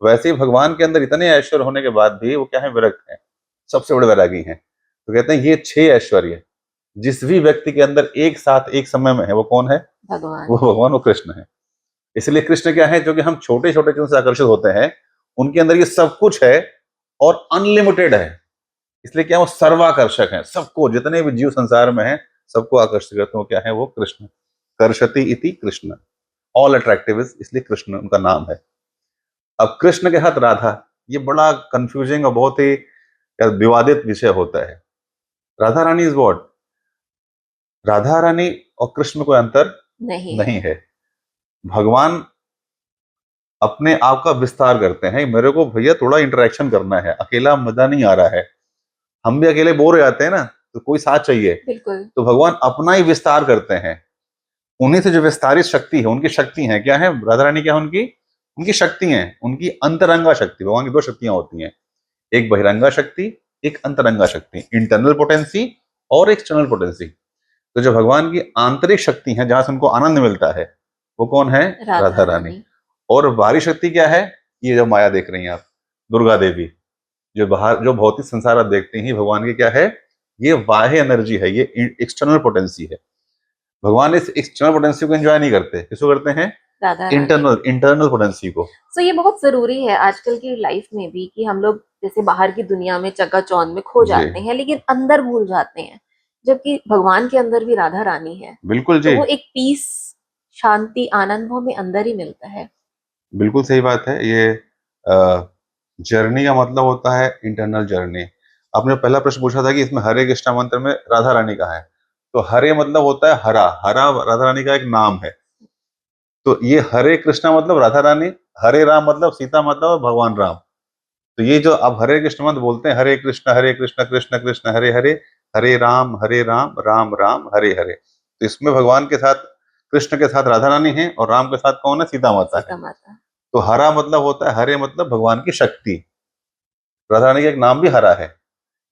वैसे ही भगवान के अंदर इतने ऐश्वर्य होने के बाद भी वो क्या है? विरक्त है, सबसे बड़े वैरागी हैं। तो कहते हैं ये 6 ऐश्वर्य जिस भी व्यक्ति के अंदर एक साथ एक समय में है वो कौन है? वो भगवान। भगवान, वो कृष्ण है। इसलिए कृष्ण क्या है? जो कि हम छोटे छोटे चीजों से आकर्षित होते हैं, उनके अंदर ये सब कुछ है और अनलिमिटेड है। इसलिए क्या, वो सर्वाकर्षक है, सबको, जितने भी जीव संसार में है सबको आकर्षित करते हैं। वो क्या है? वो कृष्ण। कर्षति इति कृष्ण, ऑल अट्रैक्टिव इज, इसलिए कृष्ण उनका नाम है। अब कृष्ण के साथ राधा, ये बड़ा कंफ्यूजिंग और बहुत ही विवादित विषय होता है। Radha Rani is what? राधा रानी और कृष्ण में कोई अंतर नहीं नहीं है। है। भगवान अपने आप का विस्तार करते हैं। मेरे को भैया थोड़ा इंटरेक्शन करना है, अकेला मजा नहीं आ रहा है। हम भी अकेले बोर हो जाते हैं ना, तो कोई साथ चाहिए। बिल्कुल। तो भगवान अपना ही विस्तार करते हैं। उन्हीं से जो विस्तारित शक्ति है, उनकी शक्ति है क्या है? राधा रानी क्या है? उनकी उनकी शक्ति है, उनकी अंतरंगा शक्ति। भगवान की 2 शक्तियां होती हैं, एक बहिरंगा शक्ति, एक अंतरंगा शक्ति, इंटरनल पोटेंसी और एक्सटर्नल पोटेंसी। तो जो भगवान की आंतरिक शक्ति है, जहां से उनको आनंद मिलता है, वो कौन है? राधा राधा रानी। रानी। और बाहरी शक्ति क्या है? ये जो माया देख रही हैं आप, दुर्गा देवी, जो बाहर जो भौतिक संसार आप देखते हैं, भगवान की क्या है? ये बाह्य एनर्जी है, ये एक्सटर्नल पोटेंसी है। भगवान इस एक्सटर्नल पोटेंसी को एंजॉय नहीं करते, किसको करते हैं? Radha Rani. Internal internal potency को। सो ये बहुत जरूरी है आजकल की लाइफ में भी कि हम लोग जैसे बाहर की दुनिया में चकाचौंध में खो जी, जाते हैं लेकिन अंदर भूल जाते हैं, जबकि भगवान के अंदर भी राधा रानी है। बिल्कुल तो जी, वो एक पीस, शांति, आनंद वो हमें अंदर ही मिलता है। बिल्कुल सही बात है। ये जर्नी का मतलब होता है इंटरनल जर्नी। आपने पहला प्रश्न पूछा था कि इसमें हरे कृष्णा मंत्र में राधा रानी कहाँ है, तो हरे मतलब होता है हरा, हरा राधा रानी का एक नाम है। तो ये हरे कृष्णा मतलब राधा रानी, हरे राम मतलब सीता माता और भगवान राम। तो ये जो आप हरे कृष्ण मंत्र बोलते हैं, हरे कृष्ण कृष्ण कृष्ण हरे हरे, हरे राम राम राम हरे हरे, तो इसमें भगवान के साथ, कृष्ण के साथ राधा रानी है और राम के साथ कौन है? सीता माता है। सीता माता। तो हरा मतलब होता है, हरे मतलब भगवान की शक्ति। राधा रानी का एक नाम भी हरा है,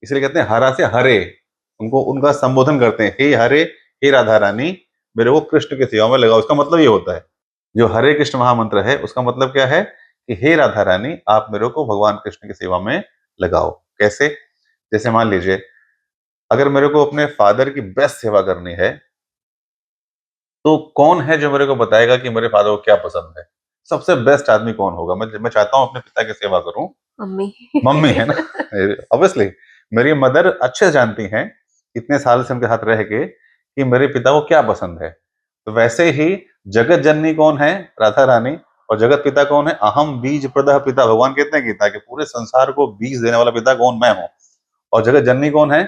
इसलिए कहते हैं हरा से हरे। उनको उनका संबोधन करते हैं, हे हरे, हे राधा रानी, मेरे को कृष्ण की सेवा में लगाओ। उसका मतलब ये होता है, जो हरे कृष्ण महामंत्र है उसका मतलब क्या है? कि हे राधा रानी, आप मेरे को भगवान कृष्ण की सेवा में लगाओ। कैसे? जैसे मान लीजिए, अगर मेरे को अपने फादर की बेस्ट सेवा करनी है, तो कौन है जो मेरे को बताएगा कि मेरे फादर को क्या पसंद है? सबसे बेस्ट आदमी कौन होगा? मैं चाहता हूँ अपने पिता की सेवा करूं। मम्मी। मम्मी है ना। ऑब्वियसली मेरी मदर अच्छे से जानती हैं, इतने साल से उनके साथ रह के, कि मेरे पिता को क्या पसंद है। तो वैसे ही जगत जननी कौन है? राधा रानी। और जगत पिता कौन है? अहम बीज प्रदः पिता। भगवान कहते हैं गीता कि पूरे संसार को बीज देने वाला पिता कौन? मैं हूं। और जगत जननी कौन है?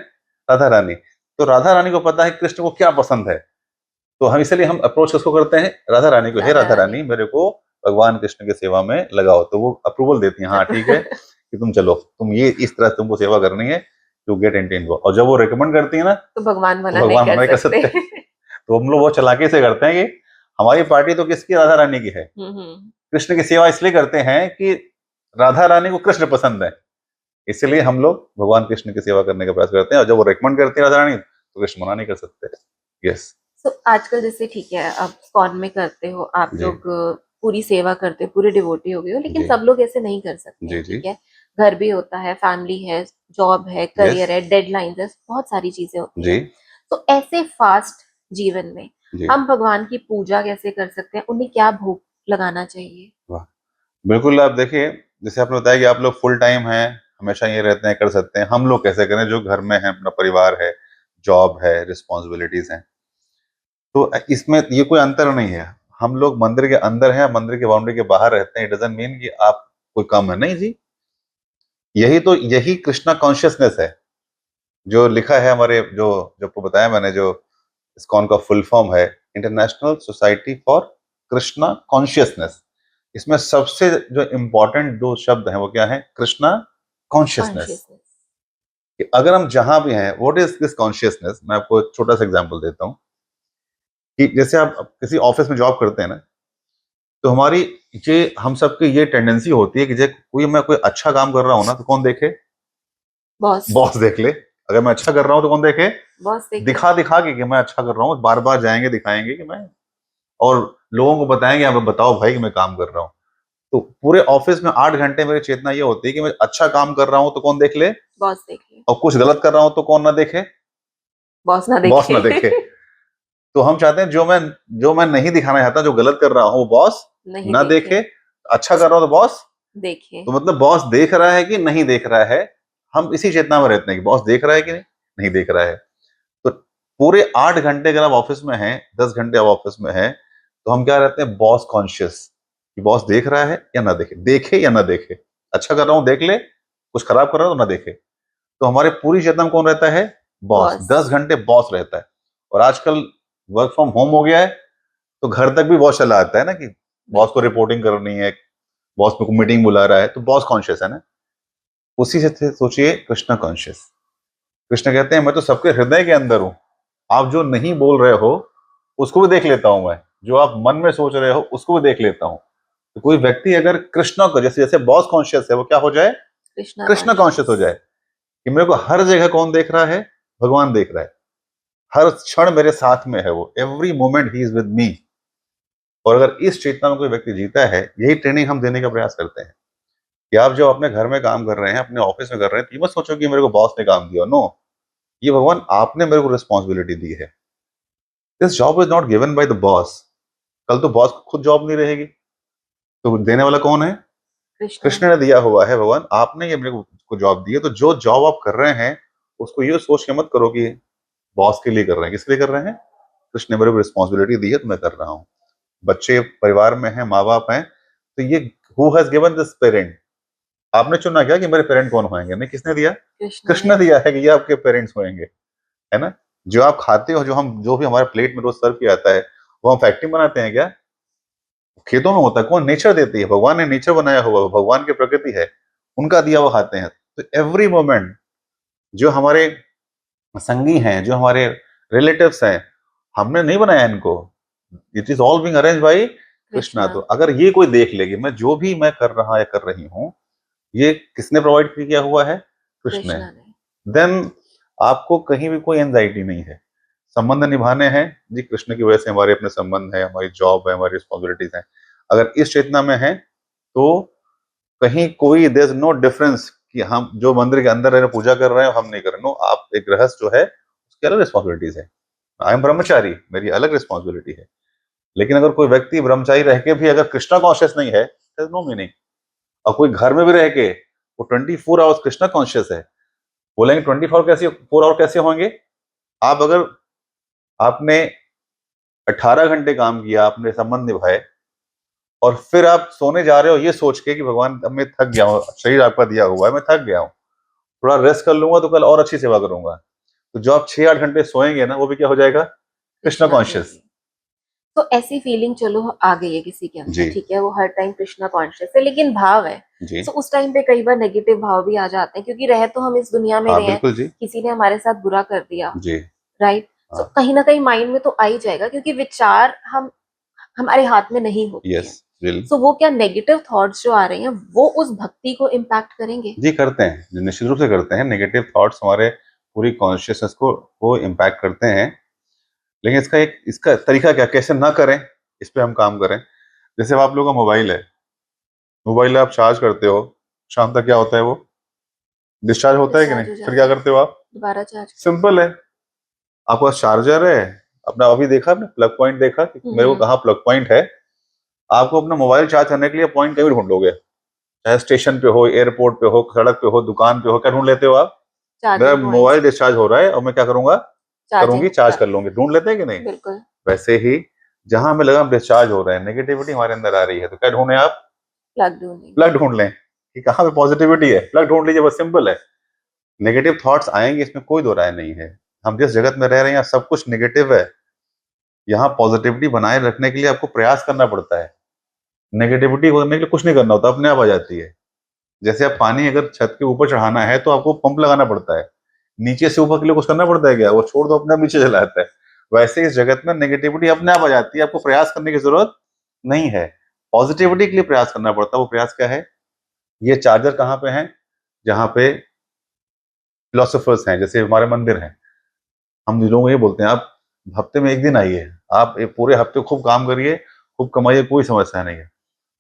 राधा रानी। तो राधा रानी को पता है कृष्ण को क्या पसंद है, तो हम इसलिए हम अप्रोच किसको करते हैं? राधा रानी को। हे राधा राधा रानी। रानी, मेरे को भगवान कृष्ण की सेवा में लगाओ। तो वो अप्रूवल देती है, हाँ ठीक है कि तुम चलो, तुम ये इस तरह से तुमको सेवा करनी है, टू गेट एंटेन। और जब वो रिकमेंड करती है ना, तो भगवान तो मना नहीं भगवान मना नहीं कर कर सकते। सकते। तो हम लोग वो चालाकी से करते हैं कि हमारी पार्टी तो किसकी? राधा रानी की है। हम्म। कृष्ण की सेवा इसलिए करते हैं कि राधा रानी को कृष्ण पसंद है, इसलिए हम लोग भगवान कृष्ण की सेवा करने का प्रयास करते हैं। और जब वो रिकमेंड करती है राधा रानी, तो कृष्ण मना नहीं कर सकते। यस। तो आजकल जैसे ठीक है, आप स्कॉन में करते हो, आप जी लोग पूरी सेवा करते हो, पूरे डिवोटी हो गए हो, लेकिन जी सब लोग ऐसे नहीं कर सकते जी हैं, जी। ठीक है। घर भी होता है, फैमिली है, जॉब है, यस करियर है, डेडलाइंस है, बहुत सारी चीजें होती जी है। तो ऐसे फास्ट जीवन में जी। हम भगवान की पूजा कैसे कर सकते हैं? उन्हें क्या भोग लगाना चाहिए? वाह! बिल्कुल, आप देखिए, जैसे आपने बताया कि आप लोग फुल टाइम हैं, हमेशा ये रहते हैं, कर सकते हैं। हम लोग कैसे करें जो घर में हैं, अपना परिवार है, जॉब है, रिस्पॉन्सिबिलिटीज़ हैं। तो इसमें ये कोई अंतर नहीं है। हम लोग मंदिर के अंदर हैं, मंदिर की बाउंड्री के बाहर रहते हैं, इट डज़न्ट मीन कि आप कोई कम है। नहीं जी, यही कृष्णा कॉन्शियसनेस है, जो लिखा है हमारे जो आपको बताया मैंने, जो इस्कॉन का फुल फॉर्म है, international society for Krishna consciousness. इसमें सबसे जो इम्पोर्टेंट 2 शब्द हैं वो क्या हैं? कृष्णा कॉन्शियसनेस। कॉन्शियसनेस। कि अगर हम जहां भी हैं, व्हाट इज दिस कॉन्शियसनेस? मैं आपको एक छोटा सा एग्जांपल देता हूं कि जैसे आप किसी ऑफिस में जॉब करते हैं ना, तो हमारी ये हम सबकी ये टेंडेंसी होती है कि जब मैं कोई अच्छा काम कर रहा हूं ना, तो कौन देखे? बॉस। बॉस देख ले। अगर मैं अच्छा कर रहा हूं तो कौन देखे? बॉस देखे। दिखा दिखा के कि मैं अच्छा कर रहा हूं, बार बार जाएंगे, दिखाएंगे कि मैं, और लोगों को बताएंगे, हाँ बताओ भाई कि मैं काम कर रहा हूँ। तो पूरे ऑफिस में 8 घंटे मेरी चेतना ये होती है कि मैं अच्छा काम कर रहा हूं तो कौन देख ले, बॉस देखे। और कुछ गलत कर रहा हूं तो कौन ना देखे? बॉस ना बॉस देखे। ना देखे। तो हम चाहते हैं जो मैं नहीं दिखाना चाहता, जो गलत कर रहा हूं, वो बॉस नहीं ना देखे। देखे। अच्छा कर रहा हूं तो बॉस, देखे। तो मतलब बॉस देख रहा है कि नहीं देख रहा है। हम इसी चेतना में रहते हैं कि बॉस देख रहा है कि नहीं नहीं देख रहा है। तो पूरे 8 घंटे अगर आप ऑफिस में हैं, 10 घंटे आप ऑफिस में हैं, तो हम क्या रहते हैं? बॉस कॉन्शियस, कि बॉस देख रहा है या ना देखे, देखे या ना देखे। अच्छा कर रहा हूं देख ले, कुछ खराब कर रहा हूं तो ना देखे। तो हमारे पूरी चेतना में कौन रहता है? बॉस। बॉस। 10 घंटे बॉस रहता है। और आजकल वर्क फ्रॉम होम हो गया है, तो घर तक भी बॉस चला आता है ना, कि बॉस को बिल्कुल। रिपोर्टिंग करनी है, बॉस को मीटिंग बुला रहा है, तो बॉस कॉन्शियस है ना। उसी से सोचिए कृष्णा कॉन्शियस। कृष्ण कहते हैं मैं तो सबके हृदय के अंदर हूं। आप जो नहीं बोल रहे हो उसको भी देख लेता हूं मैं, जो आप मन में सोच रहे हो उसको भी देख लेता हूं। तो कोई व्यक्ति अगर कृष्णा को, जैसे जैसे बॉस कॉन्शियस है, वो क्या हो जाए? कृष्णा कृष्ण कॉन्शियस हो कॉन्शियस। जाए, कि मेरे को हर जगह कौन देख रहा है? भगवान देख रहा है। हर क्षण मेरे साथ में है वो, every moment he is with me. और अगर इस चेतना में कोई व्यक्ति जीता है, यही ट्रेनिंग हम देने का प्रयास करते हैं, कि आप जो अपने घर में काम कर रहे हैं, अपने ऑफिस में कर रहे हैं, तो ये मत सोचो कि मेरे को बॉस ने काम दिया। नो, ये भगवान आपने मेरे को रिस्पॉन्सिबिलिटी दी है। This job is not given by the boss. कल तो बॉस खुद जॉब नहीं रहेगी, तो देने वाला कौन है? कृष्णा। कृष्ण ने दिया हुआ है। भगवान आपने ये मेरे को जॉब दी है, तो जो जॉब आप कर रहे हैं, उसको ये सोच के मत करो कि बॉस के लिए कर रहे हैं। किसके लिए कर रहे हैं? कृष्ण ने मेरे को रिस्पॉन्सिबिलिटी दी है, तो मैं कर रहा हूँ। बच्चे परिवार में हैं, माँ बाप हैं, तो ये who has given this parent? आपने चुना क्या कि मेरे पेरेंट कौन होंगे? नहीं, किसने दिया? कृष्णा कृष्ण ने। ने दिया है कि ये आपके पेरेंट्स होंगे, है ना। जो आप खाते हो, जो भी हमारे प्लेट में रोज सर्व किया जाता है, वो हम फैक्ट्री में बनाते हैं क्या? खेतों में होता है। कौन नेचर देती है? भगवान ने नेचर बनाया हुआ, भगवान की प्रकृति है, उनका दिया हुआ खाते हैं। तो एवरी मोमेंट जो हमारे संगी हैं, जो हमारे रिलेटिव्स हैं, हमने नहीं बनाया इनको, it is all being arrange by Krishna. Krishna. तो अगर ये कोई देख लेगी, मैं जो भी मैं कर रहा या कर रही हूँ, ये किसने प्रोवाइड किया हुआ है? कृष्ण ने। कृष्णा ने। देन आपको कहीं भी कोई एंजाइटी नहीं है। संबंध निभाने हैं जी, कृष्ण की वजह से हमारे अपने संबंध है, हमारी जॉब है, हमारी रिस्पॉन्सिबिलिटीज हैं। अगर इस चेतना में है, तो कहीं कोई देयर इज नो डिफरेंस कि हम जो मंदिर के अंदर रह रहे पूजा कर रहे हैं, हम नहीं कर रहे। नो, आप एक गृहस्थ जो है, उसकी अलग रिस्पॉन्सिबिलिटीज है। आई एम ब्रह्मचारी, मेरी अलग रिस्पॉन्सिबिलिटी है। लेकिन अगर कोई व्यक्ति ब्रह्मचारी रह के भी अगर कृष्णा कॉन्शियस नहीं है, नो मीनिंग। और कोई घर में भी रह के वो 24 आवर्स कृष्णा कॉन्शियस है, बोलेंगे 4 आवर कैसे होंगे? आप अगर आपने 18 घंटे काम किया, आपने संबंध निभाए, और फिर आप सोने जा रहे हो ये सोच के कि भगवान अब मैं थक गया हूँ, शरीर आपका दिया हुआ है, मैं थक गया हूँ, थोड़ा रेस्ट कर लूंगा तो कल और अच्छी सेवा करूंगा। तो जो आप 6-8 घंटे सोएंगे ना, वो भी क्या हो जाएगा? कृष्णा कृष्णा कॉन्शियस। देवी। तो ऐसी फीलिंग चलो आ गई है किसी के अंदर, जी ठीक है, वो हर टाइम कृष्णा कॉन्शियस है, लेकिन भाव है। जी। तो उस टाइम पे कई बार नेगेटिव भाव भी आ जाते हैं, क्योंकि रह तो हम इस दुनिया में हाँ रहे हैं, बिल्कुल जी। किसी ने हमारे साथ बुरा कर दिया, जी। राइट। तो हाँ। कहीं ना कहीं माइंड में तो आ ही जाएगा, क्योंकि विचार हम हमारे हाथ में नहीं होते यस। हैं। रियल। सो वो क्या नेगेटिव थॉट्स जो आ रहे हैं वो उस भक्ति को इम्पैक्ट करेंगे? जी करते हैं, निश्चित रूप से करते हैं। नेगेटिव थॉट्स हमारे पूरी कॉन्शियसनेस को इम्पैक्ट करते हैं। लेकिन इसका तरीका क्या, कैसे ना करें, इस पे हम काम करें। जैसे अब आप लोगों का मोबाइल है, मोबाइल आप चार्ज करते हो, शाम तक क्या होता है, वो डिस्चार्ज होता है कि नहीं? डिस्चार्ज हो फिर जाता क्या है, करते हो आप? दोबारा चार्ज करते सिंपल है। आपके पास चार्जर है अपना, अभी देखा आपने प्लग पॉइंट देखा कि हैं। मेरे को कहाँ प्लग पॉइंट है? आपको अपना मोबाइल चार्ज करने के लिए पॉइंट कहीं भी ढूंढोगे, चाहे स्टेशन पे हो, एयरपोर्ट पे हो, सड़क पे हो, दुकान पे हो, क्या ढूंढ लेते हो आप? मेरा चार्जिंग पॉइंट्स, मोबाइल डिस्चार्ज हो रहा है और मैं क्या करूंगा, करूंगी, चार्जिंग चार्ज कर, कर लूंगी। ढूंढ लेते हैं कि नहीं? बिल्कुल। वैसे ही जहां हमें लगा डिस्चार्ज हो रहा है, नेगेटिविटी हमारे अंदर आ रही है, तो क्या ढूंढे आप? प्लग ढूंढेंगे। प्लग ढूंढ लें कि कहाँ पे पॉजिटिविटी है, प्लग ढूंढ लीजिए, बस सिंपल है। नेगेटिव थॉट्स आएंगे, इसमें कोई दो राय नहीं है। हम जिस जगत में रह रहे हैं सब कुछ नेगेटिव है। यहाँ पॉजिटिविटी बनाए रखने के लिए आपको प्रयास करना पड़ता है। नेगेटिविटी करने के लिए कुछ नहीं करना होता, अपने आप आ जाती है। जैसे आप पानी अगर छत के ऊपर चढ़ाना है तो आपको पंप लगाना पड़ता है, नीचे से ऊपर के लिए कुछ करना पड़ता है क्या? वो छोड़ दो, अपने आप नीचे चला जाता है। वैसे इस जगत में नेगेटिविटी अपने आप आ जाती है, आपको प्रयास करने की जरूरत नहीं है। पॉजिटिविटी के लिए प्रयास करना पड़ता है। वो प्रयास क्या है? ये चार्जर कहाँ पे है? जहाँ पे फिलोसोफर्स हैं, जैसे हमारे मंदिर हैं, हम लोगों को ये बोलते हैं आप हफ्ते में एक दिन आइए, आप एक पूरे हफ्ते खूब काम करिए, खूब कमाइए, कोई समस्या नहीं है।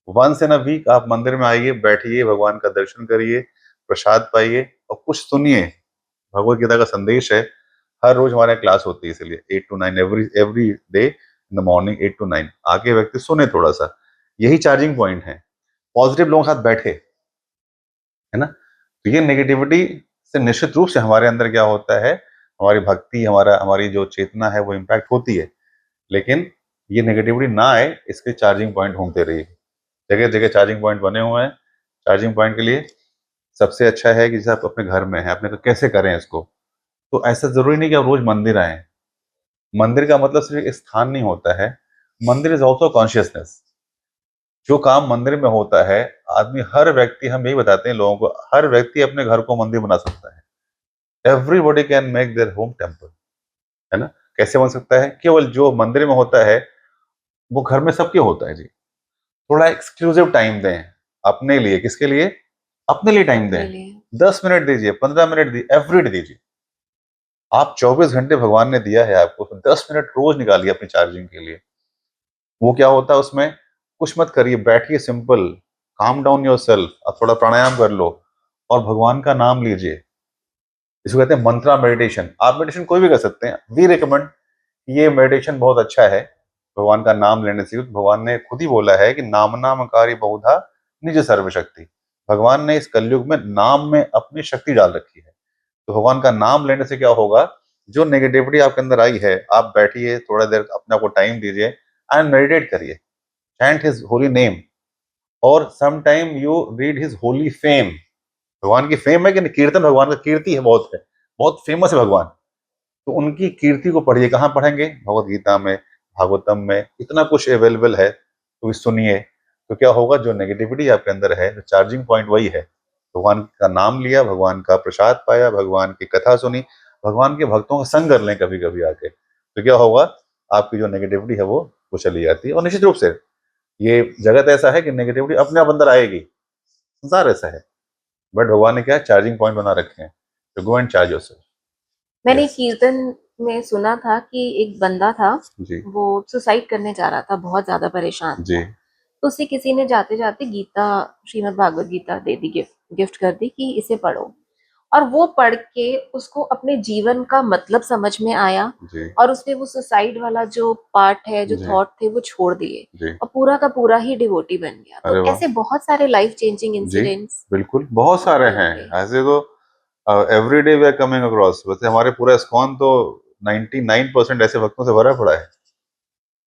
वंस इन अ वीक आप मंदिर में आइए, बैठिए, भगवान का दर्शन करिए, प्रसाद पाइए और कुछ सुनिए। भगवत गीता का संदेश है। हर रोज हमारे यहाँ क्लास होती है, इसलिए 8 to 9 every day in the morning, 8 to 9 आके व्यक्ति सुने थोड़ा सा। यही चार्जिंग पॉइंट है। पॉजिटिव लोगों के साथ बैठे, है ना? तो ये नेगेटिविटी से निश्चित रूप से हमारे अंदर क्या होता है, हमारी भक्ति, हमारी जो चेतना है वो इम्पैक्ट होती है। लेकिन ये नेगेटिविटी ना आए, इसके चार्जिंग पॉइंट ढूंढते रहिए। जगह जगह चार्जिंग पॉइंट बने हुए हैं। चार्जिंग पॉइंट के लिए सबसे अच्छा है कि जैसे आप अपने घर में हैं, आपने तो कैसे करें इसको? तो ऐसा जरूरी नहीं कि आप रोज मंदिर आए। मंदिर का मतलब सिर्फ एक स्थान नहीं होता है, मंदिर इज ऑल्सो कॉन्शियसनेस। जो काम मंदिर में होता है, आदमी, हर व्यक्ति, हम यही बताते हैं लोगों को, हर व्यक्ति अपने घर को मंदिर बना सकता है। Everybody can make their home temple, है ना? कैसे बन सकता है? केवल जो मंदिर में होता है वो घर में सबके होता है जी। थोड़ा एक्सक्लूसिव टाइम दें अपने लिए। किसके लिए? अपने लिए टाइम अपने दें। लिए। 10 मिनट दीजिए, 15 मिनट दीजिए, एवरीडे दीजिए। आप 24 घंटे भगवान ने दिया है आपको, तो 10 मिनट रोज निकालिए अपनी चार्जिंग के लिए। वो क्या होता है उसमें? कुछ मत करिए, बैठिए, simple, calm down your self, आप थोड़ा प्राणायाम कर लो और भगवान का नाम लीजिए। इसको कहते हैं मंत्रा मेडिटेशन। आप मेडिटेशन कोई भी कर सकते हैं, वी रिकमेंड। ये मेडिटेशन बहुत अच्छा है भगवान का नाम लेने से। भगवान ने खुद ही बोला है कि नाम नामकारी बहुधा निज सर्वशक्ति। भगवान ने इस कलयुग में नाम में अपनी शक्ति डाल रखी है। तो भगवान का नाम लेने से क्या होगा? जो नेगेटिविटी आपके अंदर आई है, आप बैठिए, थोड़ा देर अपने आप को टाइम दीजिए एंड मेडिटेट करिए, चैंट हिज होली नेम, और some time you read his holy fame. भगवान की फेम है कि नहीं? कीर्तन, भगवान का कीर्ति है, बहुत फेमस है भगवान। तो उनकी कीर्ति को पढ़िए। कहाँ पढ़ेंगे? भगवत गीता में, भागवतम में, इतना कुछ अवेलेबल है, तो सुनिए। तो क्या होगा? जो नेगेटिविटी आपके अंदर है, जो चार्जिंग पॉइंट वही है। भगवान का नाम लिया, भगवान का प्रसाद पाया, भगवान की कथा सुनी, भगवान के भक्तों का संग कर लें कभी कभी आके, तो क्या होगा? आपकी जो नेगेटिविटी है वो चली जाती है। और निश्चित रूप से ये जगत ऐसा है कि नेगेटिविटी अपने आप अंदर आएगी, संसार ऐसा है। बट भगवान ने क्या है, चार्जिंग पॉइंट बना रखे हैं। तो गो एंड चार्ज योरसेल्फ। मैंने यस। कीर्तन में सुना था कि एक बंदा था, जी वो सुसाइड करने जा रहा था, बहुत ज्यादा परेशान जी। था। तो उसे किसी ने जाते जाते गीता, श्रीमद् भागवत गीता दे दी, गिफ्ट गिफ्ट कर दी कि इसे पढ़ो। और वो पढ़ के उसको अपने जीवन का मतलब समझ में आया जी और उसने वो सुसाइड वाला जो पार्ट है, जो जी थॉट थे, वो छोड़ दिए जी। और पूरा का पूरा ही डिवोटी बन गया। अरे तो वाह। ऐसे बहुत सारे लाइफ चेंजिंग जी इंसिडेंट्स बिल्कुल, बहुत सारे होते हैं होंगे। ऐसे तो। Every day we are coming across. वैसे हमारे पूरा इस्कॉन तो 99% ऐसे भक्तों से भरा पड़ा है।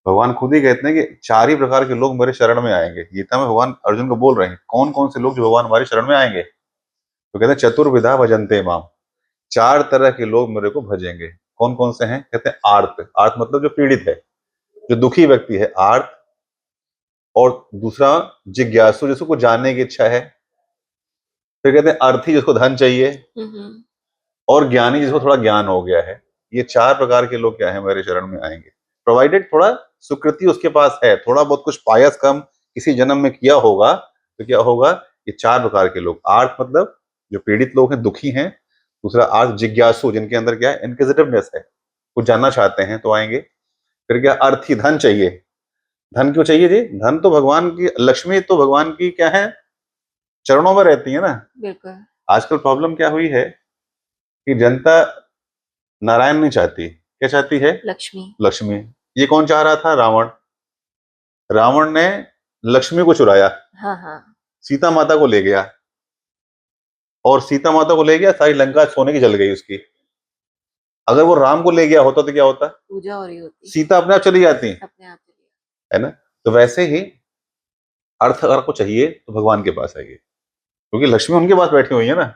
भगवान खुद ही कहते हैं कि 4 ही प्रकार के लोग मेरे शरण में आएंगे। गीता में भगवान अर्जुन को बोल रहे हैं कौन कौन से लोग जो भगवान हमारी शरण में आएंगे। तो कहते हैं चतुर्विधा भजन्ते माम। 4 तरह के लोग मेरे को भजेंगे। कौन कौन से हैं? कहते हैं आर्त। आर्त मतलब जो पीड़ित है, जो दुखी व्यक्ति है, आर्त। और दूसरा जिज्ञासु, जिसको कुछ जानने की इच्छा है। फिर कहते हैं अर्थी, जिसको धन चाहिए। हम्म। और ज्ञानी, जिसको थोड़ा ज्ञान हो गया है। ये 4 प्रकार के लोग क्या है, मेरे शरण में आएंगे। प्रोवाइडेड थोड़ा सुकृति उसके पास है, थोड़ा बहुत कुछ पायस कम किसी जन्म में किया होगा, तो क्या होगा? ये 4 प्रकार के लोग। आर्थ मतलब जो पीड़ित लोग हैं, दुखी हैं। दूसरा आर्थ जिज्ञासु, जिनके अंदर क्या है, इनक्विजिटिवनेस है, कुछ जानना चाहते हैं तो आएंगे। फिर क्या? अर्थी, धन चाहिए। धन क्यों चाहिए जी? धन तो भगवान की, लक्ष्मी तो भगवान की क्या है, चरणों में रहती है ना। बिल्कुल। आजकल प्रॉब्लम क्या हुई है कि जनता नारायण नहीं चाहती, क्या चाहती है? लक्ष्मी। लक्ष्मी। ये कौन चाह रहा था? रावण। रावण ने लक्ष्मी को चुराया, हाँ हाँ। सीता माता को ले गया। और सीता माता को ले गया, सारी लंका सोने की जल गई उसकी। अगर वो राम को ले गया होता तो क्या होता? पूजा हो रही होती। सीता अपने आप चली जाती, अपने आप चली। है ना। तो वैसे ही अर्थ अगर आपको चाहिए तो भगवान के पास आइए, क्योंकि लक्ष्मी उनके पास बैठी हुई है ना,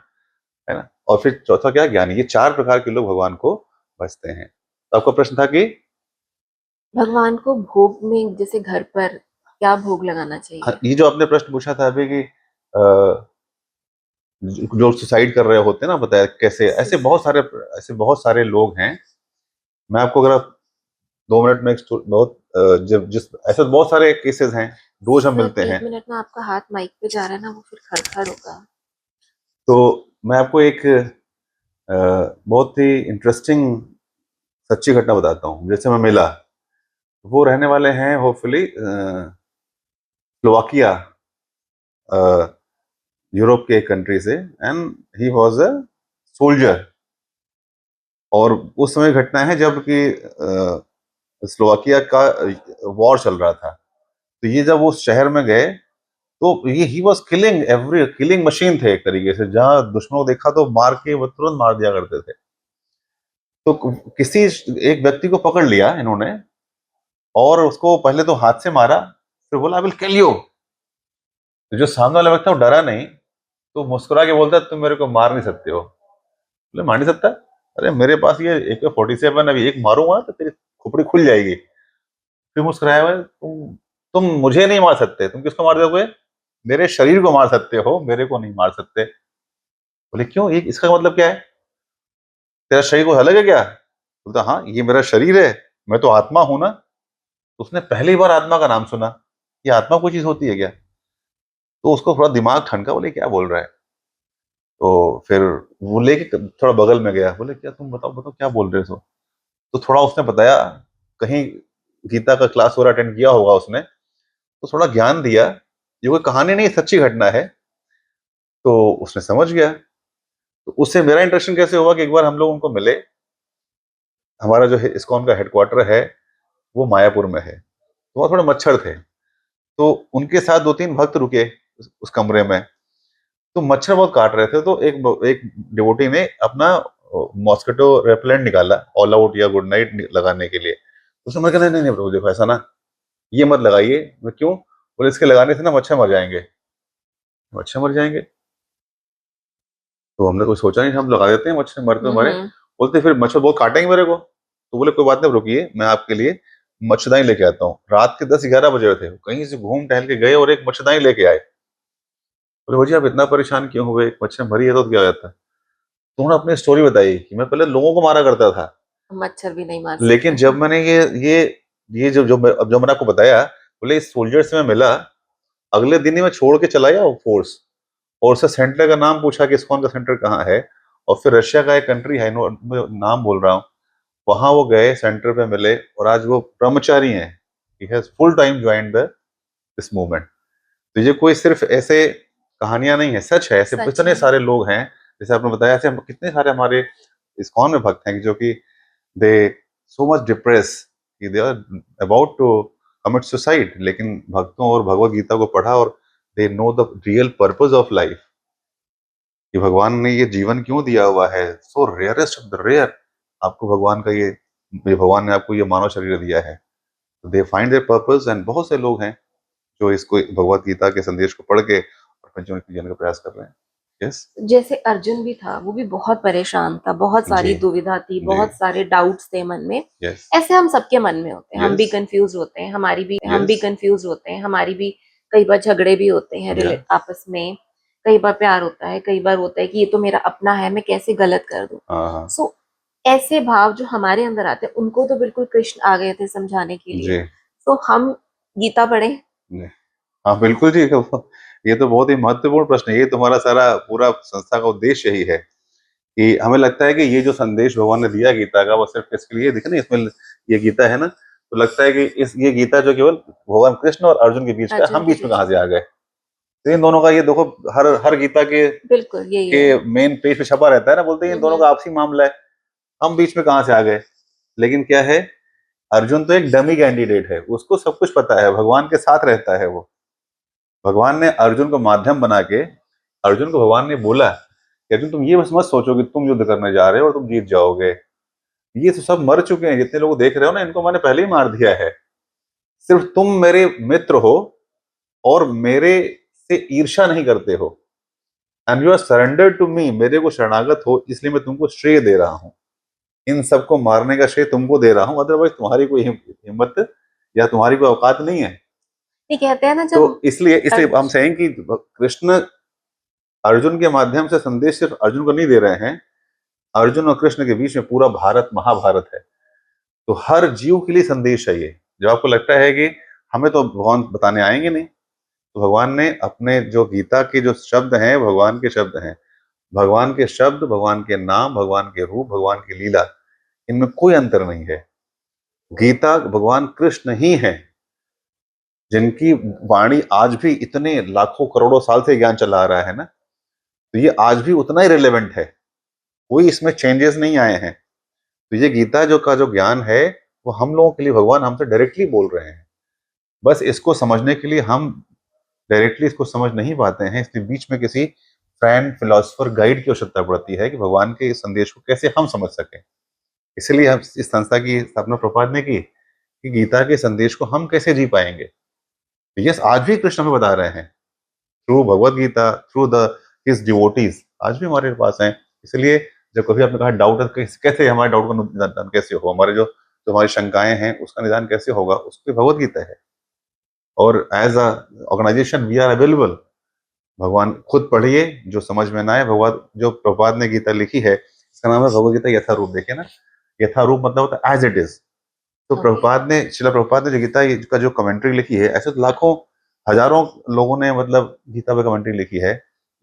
है ना। और फिर चौथा क्या? ज्ञानी। ये 4 प्रकार के लोग भगवान को भजते हैं। तो आपका प्रश्न था कि भगवान को भोग में जैसे घर पर क्या भोग लगाना हाँ, चाहिए? ये जो आपने प्रश्न पूछा था अभी कि जो सुसाइड कर रहे होते हैं ना, बताया कैसे। ऐसे बहुत सारे लोग हैं। मैं आपको अगर आप 2 मिनट में बहुत जब जिस ऐसे बहुत सारे केसेस हैं, रोज हम सर मिलते एक हैं। मिनट में, आपका हाथ माइक पे जा रहा है ना, वो फिर खड़खड़ होगा। तो मैं आपको एक बहुत ही इंटरेस्टिंग सच्ची घटना बताता हूँ। जैसे मैं मिला, वो रहने वाले हैं होपफुली स्लोवाकिया, यूरोप के एक कंट्री से। And he was a soldier. और उस समय घटना है जब कि स्लोवाकिया का वॉर चल रहा था। तो ये जब वो शहर में गए, तो ये he was killing, every killing machine थे एक तरीके से। जहां दुश्मनों को देखा तो मार के वो तुरंत मार दिया करते थे। तो किसी एक व्यक्ति को पकड़ लिया इन्होंने, और उसको पहले तो हाथ से मारा, फिर बोला आई विल किल यू। जो सामने वाला व्यक्ति था वो डरा नहीं, तो मुस्कुरा के बोलता तुम मेरे को मार नहीं सकते हो। बोले मार नहीं सकता? अरे मेरे पास ये AK-47, अभी एक मारूंगा तो तेरी खोपड़ी खुल जाएगी। फिर मुस्कुराया हुआ, तुम मुझे नहीं मार सकते, तुम किसको मार दोगे? मेरे शरीर को मार सकते हो, मेरे को नहीं मार सकते। बोले क्यों, ये इसका मतलब क्या है? तेरा शरीर को अलग है क्या? बोलता हाँ, ये मेरा शरीर है, मैं तो आत्मा हूं ना। उसने पहली बार आत्मा का नाम सुना। ये आत्मा कोई चीज होती है क्या? तो उसको थोड़ा दिमाग ठनका, बोले क्या बोल रहा है। तो फिर वो लेके थोड़ा बगल में गया, बोले क्या, तुम बताओ बताओ क्या बोल रहे हो। तो थोड़ा उसने बताया, कहीं गीता का क्लास वगैरह अटेंड किया होगा उसने, तो थोड़ा ज्ञान दिया। ये कोई कहानी नहीं, सच्ची घटना है। तो उसने समझ गया। तो उससे मेरा इंटरेक्शन कैसे हुआ कि एक बार हम लोग उनको मिले। हमारा जो इस्कॉन का हेडक्वार्टर है वो मायापुर में है। तो वहाँ थोड़े मच्छर थे, तो उनके साथ 2-3 भक्त रुके उस कमरे में। तो मच्छर बहुत काट रहे थे, तो एक डिवोटी ने अपना मॉस्किटो रेपेलेंट निकाला, ऑल आउट या गुड नाइट लगाने के लिए। उसने मुझे कहा नहीं नहीं प्रभु देखो, ऐसा ना, ये मत लगाइए। मैं क्यों? बोले इसके लगाने से ना मच्छर मर जाएंगे। मच्छर मर जाएंगे? तो हमने कुछ सोचा नहीं, हम लगा देते हैं, मच्छर मरते तो मरे। हम्म। बोलते फिर मच्छर बहुत काटेंगे मेरे को। तो बोले कोई बात नहीं, रुकिए मैं आपके लिए मच्छरदानी लेके आता हूँ। रात के 10-11 बजे थे, कहीं से घूम टहल के गए और एक मच्छरदानी लेके आए। बोले भैया आप इतना परेशान क्यों हुए, एक मच्छर मरी है तो क्या हो जाता। तो उन्होंने अपनी स्टोरी बताई कि मैं पहले लोगों को मारा करता था, मच्छर भी नहीं मार लेकिन सकते। जब मैंने ये जो मैंने आपको बताया, बोले इस सोल्जर से मैं मिला, अगले दिन ही मैं छोड़ के चला गया वो फोर्स। और उससे सेंटर का नाम पूछा कि इस्कॉन का सेंटर कहाँ है। और फिर रशिया का एक कंट्री है, मैं नाम बोल रहा हूँ, वहां वो गए, सेंटर पे मिले, और आज वो ब्रह्मचारी हैं। He has full time joined the this movement. तो ये कोई सिर्फ ऐसे कहानियां नहीं है, सच है। ऐसे सच इतने है। सारे लोग हैं जैसे आपने बताया, ऐसे कितने सारे हमारे इस्कॉन में भक्त हैं जो कि दे सो मच डिप्रेस कि they are about to commit suicide, लेकिन भक्तों और भगवत गीता को पढ़ा और they know the real purpose of life, कि भगवान ने ये जीवन क्यों दिया हुआ है, so rarest of the rare. आपको भगवान का ये भगवान ने आपको ये मानव शरीर दिया है, तो they find there purpose. And बहुत से लोग हैं जो इसको भगवत गीता के संदेश को पढ़ के अपने जीवन को जीने का प्रयास कर रहे हैं। यस। जैसे अर्जुन भी था, वो भी बहुत परेशान था, बहुत सारी जी दुविधा थी, जी। बहुत सारे डाउट्स थे मन में। यस ऐसे हम सबके मन में होते हैं, हम भी यस कंफ्यूज होते हैं, हमारी भी कई बार झगड़े भी होते हैं या आपस में, कई बार प्यार होता है, कई बार होता है कि ये तो मेरा अपना है, मैं कैसे गलत कर दूं। हाँ हाँ सो ऐसे भाव जो हमारे अंदर आते हैं, उनको तो बिल्कुल कृष्ण आ गए थे समझाने के लिए। जी तो हम गीता पढ़े। जी। हाँ बिल्कुल जी। ये तो बहुत ही महत्वपूर्ण प्रश्न है। ये तुम्हारा सारा पूरा संस्था का उद्देश्य यही है कि हमें लगता है कि ये जो संदेश भगवान ने दिया गीता का, वो सिर्फ किसके लिए दिखे ना, इसमें ये गीता है ना, तो लगता है कि इस ये गीता जो केवल भगवान कृष्ण और अर्जुन के बीच का, अर्जुन हम के बीच में बीच कहाँ से आ गए। तो इन दोनों का ये देखो, हर हर गीता बिल्कुल यही के है। मेन पेज पे छपा रहता है ना, बोलते हैं इन दोनों का आपसी मामला है, हम बीच में कहाँ से आ गए। लेकिन क्या है, अर्जुन तो एक डमी कैंडिडेट है, उसको सब कुछ पता है, भगवान के साथ रहता है वो। भगवान ने अर्जुन को माध्यम बना के, अर्जुन को भगवान ने बोला कि अर्जुन तुम ये बस मत सोचो कि तुम युद्ध करने जा रहे हो और तुम जीत जाओगे, ये तो सब मर चुके हैं, जितने लोग देख रहे हो ना, इनको मैंने पहले ही मार दिया है। सिर्फ तुम मेरे मित्र हो और मेरे से ईर्ष्या नहीं करते हो, and you are surrender to me, मेरे को शरणागत हो, इसलिए मैं तुमको श्रेय दे रहा हूँ, इन सबको मारने का श्रेय तुमको दे रहा हूँ, अदरवाइज तुम्हारी कोई हिम्मत या तुम्हारी कोई औकात नहीं है। ये कहते हैं ना तो जब इसलिए इसलिए हम सेइंग कि कृष्ण अर्जुन के माध्यम से संदेश सिर्फ अर्जुन को नहीं दे रहे हैं, अर्जुन और कृष्ण के बीच में पूरा भारत महाभारत है, तो हर जीव के लिए संदेश है ये। जब आपको लगता है कि हमें तो भगवान बताने आएंगे नहीं, तो भगवान ने अपने जो गीता के जो शब्द हैं, भगवान के शब्द हैं, भगवान के शब्द, भगवान के नाम, भगवान के रूप, भगवान की लीला, इनमें कोई अंतर नहीं है। गीता भगवान कृष्ण ही है जिनकी वाणी आज भी इतने लाखों करोड़ों साल से ज्ञान चला आ रहा है ना, तो ये आज भी उतना ही रिलेवेंट है, कोई इसमें चेंजेस नहीं आए हैं। तो ये गीता जो का जो ज्ञान है, वो हम लोगों के लिए भगवान हमसे डायरेक्टली बोल रहे हैं। बस इसको समझने के लिए हम डायरेक्टली इसको समझ नहीं पाते हैं, इसलिए बीच में किसी फ्रेंड, फिलोसफर, गाइड की आवश्यकता पड़ती है कि भगवान के इस संदेश को कैसे हम समझ सकें। इसलिए हम इस संस्था की स्थापना प्रभुपाद ने की कि गीता के संदेश को हम कैसे जी पाएंगे। यस, आज भी कृष्ण हमें बता रहे हैं through Bhagavad Gita, through the his devotees, आज भी हमारे पास हैं। इसलिए जब कभी आपने कहा डाउट है, कैसे हमारे डाउट का निदान कैसे हो, हमारे जो जो हमारी शंकाएं हैं उसका निदान कैसे होगा, उसकी भगवत गीता है। और as a organisation we are available. भगवान खुद पढ़िए, जो समझ में ना आए, भगवान जो प्रभुपाद ने गीता लिखी है, इसका नाम है भगवत गीता यथारूप। देखिए ना, यथारूप मतलब होता है एज इट इज। तो प्रभुपाद ने, शिला प्रभुपाद ने जो गीता का जो कमेंट्री लिखी है, ऐसे तो लाखों हजारों लोगों ने मतलब गीता पे कमेंट्री लिखी है,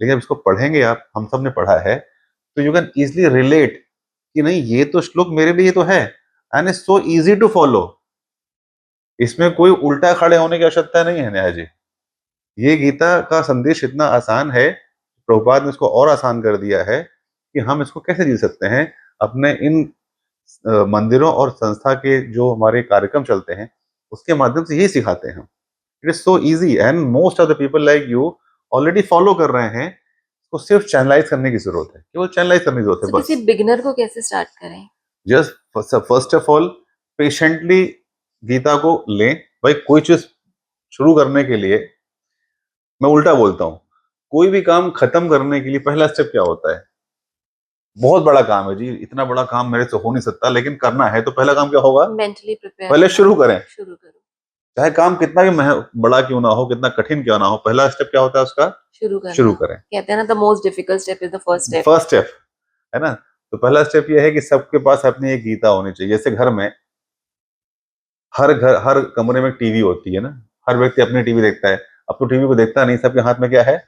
लेकिन अब इसको पढ़ेंगे आप, हम सब ने पढ़ा है, तो यू कैन इजिली रिलेट कि नहीं, ये तो श्लोक मेरे लिए तो है, and is so easy to follow. इसमें कोई उल्टा खड़े होने की आवश्यकता नहीं है नेहा जी। ये गीता का संदेश इतना आसान है, प्रभुपाद ने इसको और आसान कर दिया है कि हम इसको कैसे जी सकते हैं अपने इन मंदिरों और संस्था के जो हमारे कार्यक्रम चलते हैं उसके माध्यम से यही सिखाते हैं हम। It is so easy and most of the people like you already follow कर रहे हैं, उसको सिर्फ चैनलाइज करने की जरूरत है, केवल चैनलाइज करने की जरूरत है तो बस। किसी बिगिनर को कैसे स्टार्ट करें? Just first of all patiently Gita को लें। भाई कोई चीज शुरू करने के लिए, मैं उल्टा बोलता हूँ, कोई भी काम खत्म करने के लिए पहला स्टेप क्या होता है? बहुत बड़ा काम है जी, इतना बड़ा काम मेरे से हो नहीं सकता, लेकिन करना है तो पहला काम क्या होगा? मेंटली प्रिपेयर पहले शुरू करें। शुरू करो, चाहे काम कितना भी बड़ा क्यों ना हो, कितना कठिन क्यों ना हो, पहला स्टेप क्या होता है उसका? शुरू करें। कहते हैं ना, the most difficult step is the first step. First step है ना। तो पहला स्टेप ये है कि सबके पास अपनी एक गीता होनी चाहिए। जैसे घर में हर कमरे में टीवी होती है ना, हर व्यक्ति अपनी टीवी देखता है। अब तो टीवी को देखता नहीं, सबके हाथ में क्या है?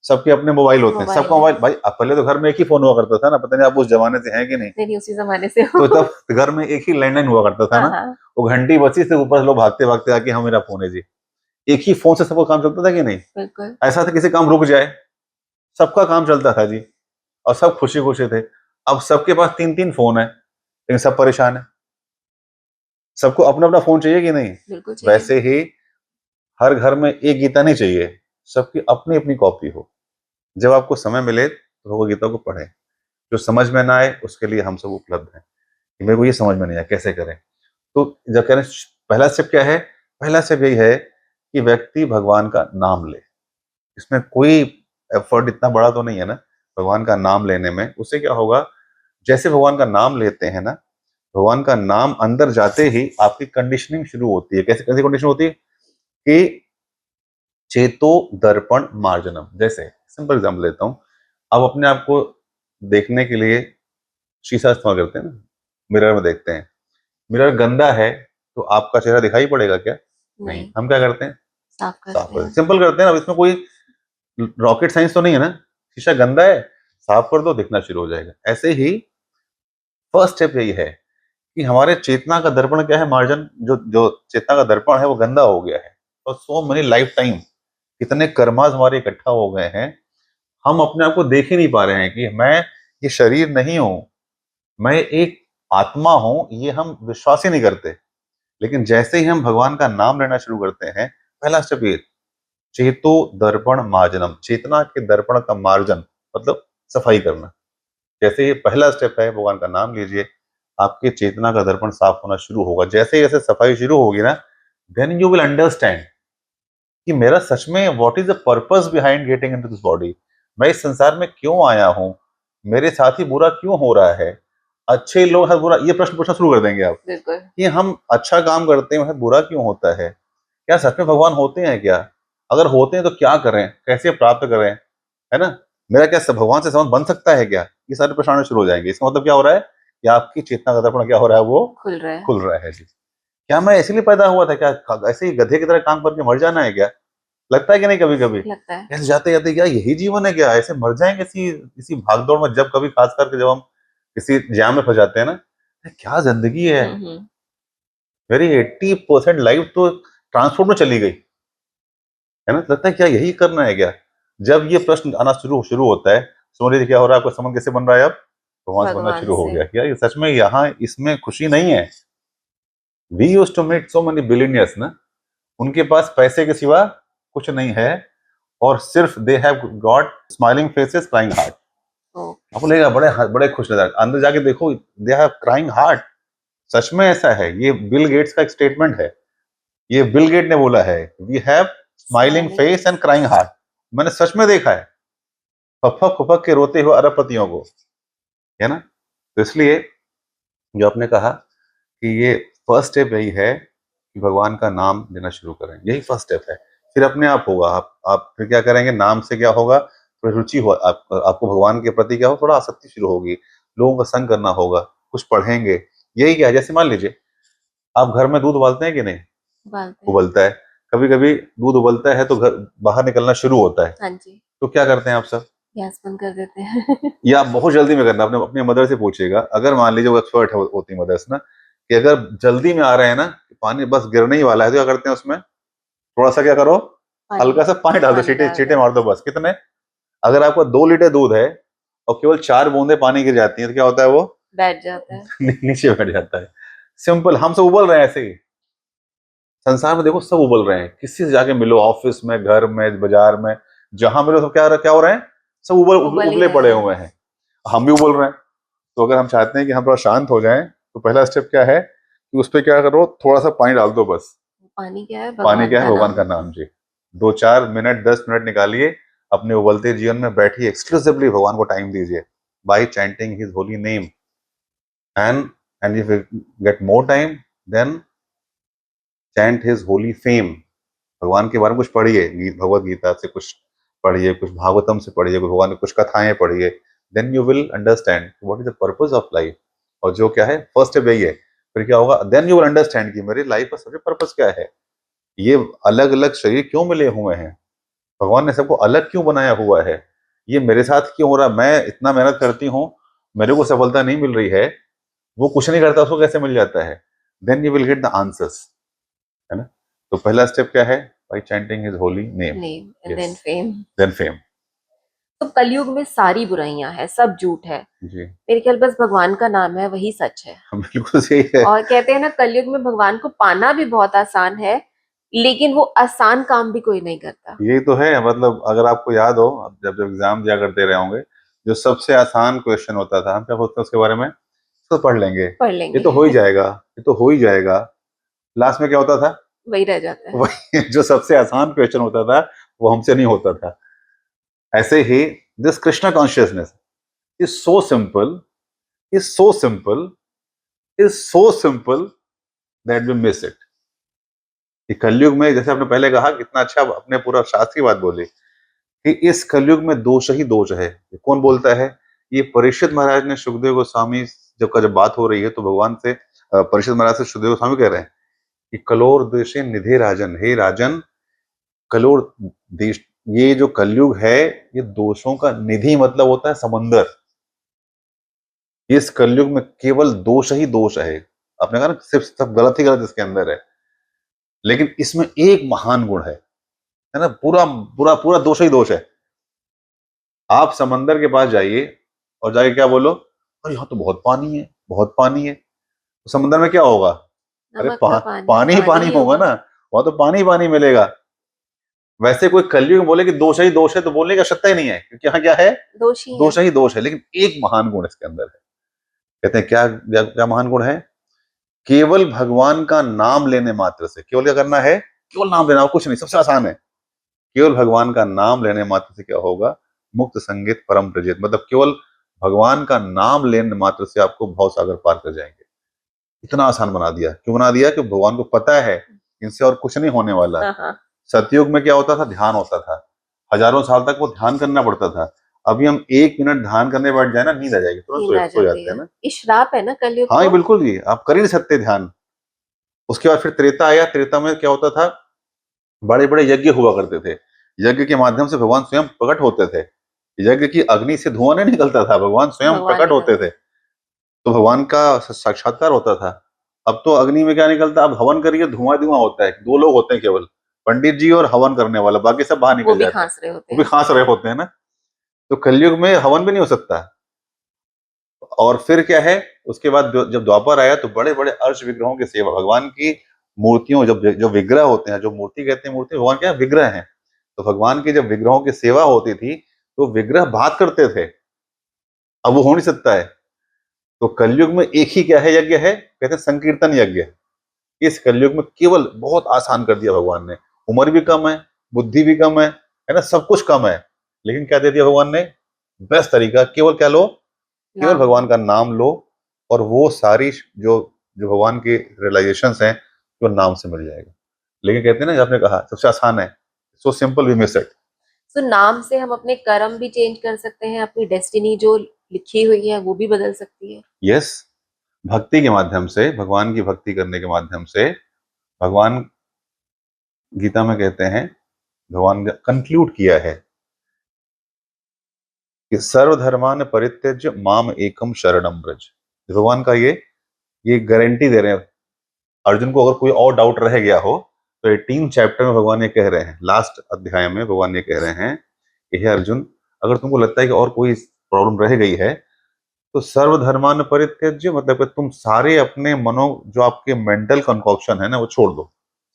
सबके अपने मोबाइल होते हैं, सबका मोबाइल। भाई अब पहले तो घर में एक ही फोन हुआ करता था ना, पता नहीं आप उस जमाने से हैं कि नहीं? नहीं, उसी जमाने से तो तब घर में एक ही लैंडलाइन हुआ करता था ना, वो घंटी बची से ऊपर लोग भागते भागते आके, हाँ मेरा फोन है जी। एक ही फोन से सबका काम चलता था कि नहीं? बिल्कुल। ऐसा था किसी काम रुक जाए, सबका काम चलता था जी। और सब खुशी खुशी थे। अब सबके पास 3-3 फोन है, लेकिन सब परेशान है। सबको अपना अपना फोन चाहिए कि नहीं? बिल्कुल चाहिए। वैसे ही हर घर में एक गीता नहीं चाहिए, सबकी अपनी अपनी कॉपी हो। जब आपको समय मिले तो वो गीता को पढ़ें। जो समझ में ना आए उसके लिए हम सब उपलब्ध हैं कि मेरे को ये समझ में नहीं आया, कैसे करें। तो जब कह रहे हैं पहला स्टेप क्या है? पहला स्टेप यही है कि व्यक्ति भगवान का नाम ले। इसमें कोई एफर्ट इतना बड़ा तो नहीं है ना भगवान का नाम लेने में। उससे क्या होगा, जैसे भगवान का नाम लेते हैं ना, भगवान का नाम अंदर जाते ही आपकी कंडीशनिंग शुरू होती है। कैसे कैसी कंडीशन होती है कि चेतो दर्पण मार्जनम। जैसे सिंपल एग्जाम्पल लेता हूँ, आप अपने आप को देखने के लिए शीशा इस्तेमाल करते हैं ना, मिरर में देखते हैं। मिरर गंदा है तो आपका चेहरा दिखाई पड़ेगा क्या? नहीं। हम क्या करते हैं? साफ साफ करते करते हैं। हैं। सिंपल करते हैं ना, अब इसमें कोई रॉकेट साइंस तो नहीं है ना। शीशा गंदा है, साफ कर दो, दिखना शुरू हो जाएगा। ऐसे ही फर्स्ट स्टेप यही है कि हमारे चेतना का दर्पण क्या है, मार्जन। जो जो चेतना का दर्पण है वो गंदा हो गया है। और सो मेनी लाइफ टाइम कितने कर्मास हमारे इकट्ठा हो गए हैं, हम अपने आप को देख ही नहीं पा रहे हैं कि मैं ये शरीर नहीं हूं, मैं एक आत्मा हूं। ये हम विश्वास ही नहीं करते। लेकिन जैसे ही हम भगवान का नाम लेना शुरू करते हैं, पहला स्टेप ये, चेतो दर्पण मार्जनम। चेतना के दर्पण का मार्जन मतलब सफाई करना। जैसे ये पहला स्टेप है, भगवान का नाम लीजिए, आपके चेतना का दर्पण साफ होना शुरू होगा। जैसे जैसे सफाई शुरू होगी ना, देन यू विल अंडरस्टैंड कि मेरा सच में what is the purpose behind getting into this body. मैं इस संसार में क्यों आया हूं, मेरे साथ ही बुरा क्यों हो रहा है, अच्छे लोग हैं बुरा, ये प्रश्न पूछना शुरू कर देंगे आप बिल्कुल। कि हम अच्छा काम करते हैं वह बुरा क्यों होता है, क्या सच में भगवान होते हैं क्या, अगर होते हैं तो क्या करें, कैसे प्राप्त करें, है ना, मेरा क्या भगवान से संबंध बन सकता है क्या, ये सारे प्रश्न आने शुरू हो जाएंगे। इसका मतलब क्या हो रहा है कि आपकी चेतना का दर्पण क्या हो रहा है, वो खुल रहा है। खुल रहा है जी। क्या मैं इसीलिए पैदा हुआ था क्या, ऐसे ही गधे की तरह काम करके मर जाना है क्या? लगता है कि नहीं कभी कभी लगता है। ऐसे जाते जाते क्या यही जीवन है क्या, ऐसे मर जाएंगे इसी इसी भागदौड़ में। जब कभी खास करके जब हम किसी जाम में फंस जाते हैं ना, क्या जिंदगी है, हम्म। मेरी 80% लाइफ तो ट्रांसपोर्ट में चली गई, है ना। लगता है क्या यही करना है क्या? जब ये प्रश्न आना शुरू शुरू होता है, समझ लीजिए क्या हो रहा है, आपका संबंध कैसे बन रहा है, अब भगवान से बनना भगवान शुरू हो से। गया। क्या ये सच में यहाँ इसमें खुशी नहीं है? We used to meet so many billionaires ना, उनके पास पैसे के सिवा कुछ नहीं है, और सिर्फ they have got smiling faces crying heart. ओ। आपको लगेगा बड़े बड़े खुश नजर, अंदर जाके देखो, दे हैव क्राइंग हार्ट। सच में ऐसा है, ये बिल गेट्स का एक स्टेटमेंट है। ये बिल गेट ने बोला है, we have smiling smiling face face. And crying heart. मैंने सच में देखा है फपक फपक के रोते हुए अरबपतियों को, है ना। तो इसलिए जो आपने कहा कि ये फर्स्ट स्टेप यही है कि भगवान का नाम लेना शुरू करें, यही फर्स्ट स्टेप है। फिर अपने आप होगा, आप फिर क्या करेंगे, नाम से क्या होगा, थोड़ी रुचि हो, आपको भगवान के प्रति क्या हो, थोड़ा आसक्ति शुरू होगी, लोगों का संग करना होगा, कुछ पढ़ेंगे। यही क्या है, जैसे मान लीजिए आप घर में दूध उबालते हैं कि नहीं? उबालते हैं। उबलता है। कभी कभी दूध उबलता है तो घर बाहर निकलना शुरू होता है, हाँ जी। तो क्या करते हैं आप सब? गैस बंद कर देते हैं। या बहुत जल्दी में करना, अपने अपनी मदर से पूछिएगा, अगर मान लीजिए वो एक्सपर्ट होती मदर्स ना, कि अगर जल्दी में आ रहे हैं ना, पानी बस गिरने ही वाला है, तो क्या करते हैं उसमें, थोड़ा सा क्या करो, पानी। हल्का सा पानी डाल दो, पानी छींटे डाल छींटे दो। मार दो बस। कितने? अगर आपका 2 लीटर दूध है और केवल 4 बूंदे पानी गिर जाती है, तो क्या होता है, वो बैठ जाता है। नीचे बैठ जाता है। सिंपल, हम सब उबल रहे हैं ऐसे ही। संसार में देखो सब उबल रहे हैं, किसी से जाके मिलो, ऑफिस में, घर में, बाजार में, जहां मिलो, सब क्या हो रहे हैं, सब उबल ही उबले रहे पड़े हैं। हुए हैं। हम भी उबल रहे हैं। तो अगर हम चाहते हैं कि हम थोड़ा शांत हो जाएं, तो पहला स्टेप क्या है कि उस पर क्या करो, थोड़ा सा पानी डाल दो बस। पानी क्या है, पानी भगवान क्या है, का भगवान नाम। का नाम जी। 2-4 मिनट 10 मिनट निकालिए, अपने उबलते जीवन में बैठिए, एक्सक्लूसिवली भगवान को टाइम दीजिए by chanting his holy name. And and if you get more time, then chant his holy fame. भगवान के बारे में कुछ पढ़िए, भगवत गीता से कुछ पढ़िए, कुछ भागवतम से पढ़िए, कुछ भगवान की कुछ कथाएं पढ़िए। Then you will understand what is the purpose of life. और जो क्या है, फर्स्ट स्टेप यही है। फिर क्या होगा, देन यू विल अंडरस्टैंड कि मेरी लाइफ का सबसे पर्पस क्या है, ये अलग अलग शरीर क्यों मिले हुए हैं, भगवान ने सबको अलग क्यों बनाया हुआ है, ये मेरे साथ क्यों हो रहा है, मैं इतना मेहनत करती हूँ, मेरे को सफलता नहीं मिल रही है, वो कुछ नहीं करता, उसको कैसे मिल जाता है। Then you will get the answers, है ना। तो पहला स्टेप क्या है, by chanting his holy name. Name and yes, then fame. Then fame. तो कलयुग में सारी बुराइयां हैं, सब झूठ है। जी। मेरे ख्याल बस भगवान का नाम है वही सच है। बिल्कुल सही है। और कहते हैं ना, कलयुग में भगवान को पाना भी बहुत आसान है, लेकिन वो आसान काम भी कोई नहीं करता। यही तो है, मतलब अगर आपको याद हो, आप जब जब एग्जाम दिया करते रहे होंगे, जो सबसे आसान क्वेश्चन होता था, हम क्या सोचते हैं उसके बारे में, तो पढ़ लेंगे, पढ़ ये लेंगे। तो हो ही जाएगा, ये तो हो ही जाएगा। लास्ट में क्या होता था? वही रह जाता है। वही जो सबसे आसान क्वेश्चन होता था, वो हमसे नहीं होता था। ऐसे ही this Krishna consciousness is so simple, is so simple, is so simple that we miss it. कि कलयुग में, जैसे आपने पहले कहा, कितना अच्छा अपने पूरा शास्त्रीय बात बोली, कि इस कलयुग में दोष ही दोष है। ये कौन बोलता है? ये परीक्षित महाराज ने सुखदेव गोस्वामी, जब बात हो रही है तो भगवान से, परीक्षित महाराज से सुखदेव गोस्वामी कह रहे हैं कि कलोर देशे निधे राजन, हे राजन, कलोर देश, ये जो कलयुग है, ये दोषों का निधि मतलब होता है समंदर। इस कलयुग में केवल दोष ही दोष है। आपने कहा ना, सिर्फ सब गलत ही गलत इसके अंदर है, लेकिन इसमें एक महान गुण है ना, पूरा पूरा पूरा दोष ही दोष है। आप समंदर के पास जाइए और जाके क्या बोलो, अरे यहाँ तो बहुत पानी है, बहुत पानी है, तो समंदर में क्या होगा? अरे नमक का पानी, पानी ही पानी पानी ही होगा होगा। ना, वहां तो पानी ही पानी मिलेगा। वैसे कोई कलयुग में बोले कि दोष ही दोष है, तो बोलने का सत्ता ही नहीं है, क्योंकि यहाँ क्या है? दोषी है। दोष ही दोष है। लेकिन एक महान गुण इसके अंदर है। कहते हैं क्या क्या, क्या महान गुण है? केवल भगवान का नाम लेने मात्र से, केवल क्या करना है? केवल नाम लेना, और कुछ नहीं, सबसे आसान है। केवल भगवान का नाम लेने मात्र से क्या होगा? मुक्त संगीत परम प्रजित, मतलब केवल भगवान का नाम लेने मात्र से आपको भव सागर पार कर जाएंगे। इतना आसान बना दिया। क्यों बना दिया? कि भगवान को पता है इनसे और कुछ नहीं होने वाला। हाँ हाँ। सतयुग में क्या होता था? ध्यान होता था, हजारों साल तक वो ध्यान करना पड़ता था। अभी हम 1 मिनट ध्यान करने बैठ जाए ना, नींद आ जाएगी, तुरंत नींद आ सो जाती जाते हैं है। ना। ये श्राप है ना कलयुग हाँ, ये को। बिल्कुल जी, आप कर ही नहीं सकते ध्यान। उसके बाद फिर त्रेता आया। त्रेता में क्या होता था? बड़े बड़े यज्ञ हुआ करते थे, यज्ञ के माध्यम से भगवान स्वयं प्रकट होते थे। यज्ञ की अग्नि से धुआं नहीं निकलता था, भगवान स्वयं भगवान प्रकट होते निकलते। थे, तो भगवान का साक्षात्कार होता था। अब तो अग्नि में क्या निकलता? अब हवन करिए, धुआं धुआं होता है। 2 लोग होते हैं केवल, पंडित जी और हवन करने वाला, बाकी सब बाहर वो निकल भी जाते हैं। खांस रहे होते वो भी हैं। खांस रहे होते हैं ना। तो कलयुग में हवन भी नहीं हो सकता। और फिर क्या है? उसके बाद जब द्वापर आया, तो बड़े बड़े अर्श विग्रहों की सेवा, भगवान की मूर्तियों, जब जो विग्रह होते हैं, जो मूर्ति कहते हैं, मूर्ति भगवान क्या है? विग्रह है। तो भगवान की जब विग्रहों की सेवा होती थी, तो विग्रह बात करते थे। अब वो हो नहीं सकता है। तो कलयुग में एक ही क्या है? यज्ञ है, कहते हैं संकीर्तन यज्ञ। इस कलयुग में केवल बहुत आसान कर दिया भगवान ने। उम्र भी कम है, बुद्धि भी कम है ना, सब कुछ कम है, लेकिन क्या दे दिया भगवान ने? बेस्ट तरीका, केवल क्या लो? केवल नाम भगवान लो। का नाम लो, और वो सारी जो जो भगवान की रियलाइजेशंस हैं, वो नाम से मिल जाएगा। लेकिन कहते हैं ना, आपने कहा सबसे आसान है, so simple we miss it. तो नाम से हम अपने कर्म भी चेंज कर सकते हैं, अपनी डेस्टिनी जो लिखी हुई है वो भी बदल सकती है। यस, भक्ति के माध्यम से, भगवान की भक्ति करने के माध्यम से, भगवान गीता में कहते हैं, भगवान ने कंक्लूड किया है कि सर्वधर्मान परित्यज्य माम एकम शरणम ब्रज। भगवान का ये गारंटी दे रहे हैं अर्जुन को। अगर कोई और डाउट रह गया हो, तो 18 चैप्टर में भगवान ये कह रहे हैं, लास्ट अध्याय में भगवान ये कह रहे हैं कि हे अर्जुन, अगर तुमको लगता है कि और कोई प्रॉब्लम रह गई है, तो सर्वधर्मान परित्यज्य, मतलब कि तुम सारे अपने मनो, जो आपके मेंटल कंकॉक्शन है ना, वो छोड़ दो।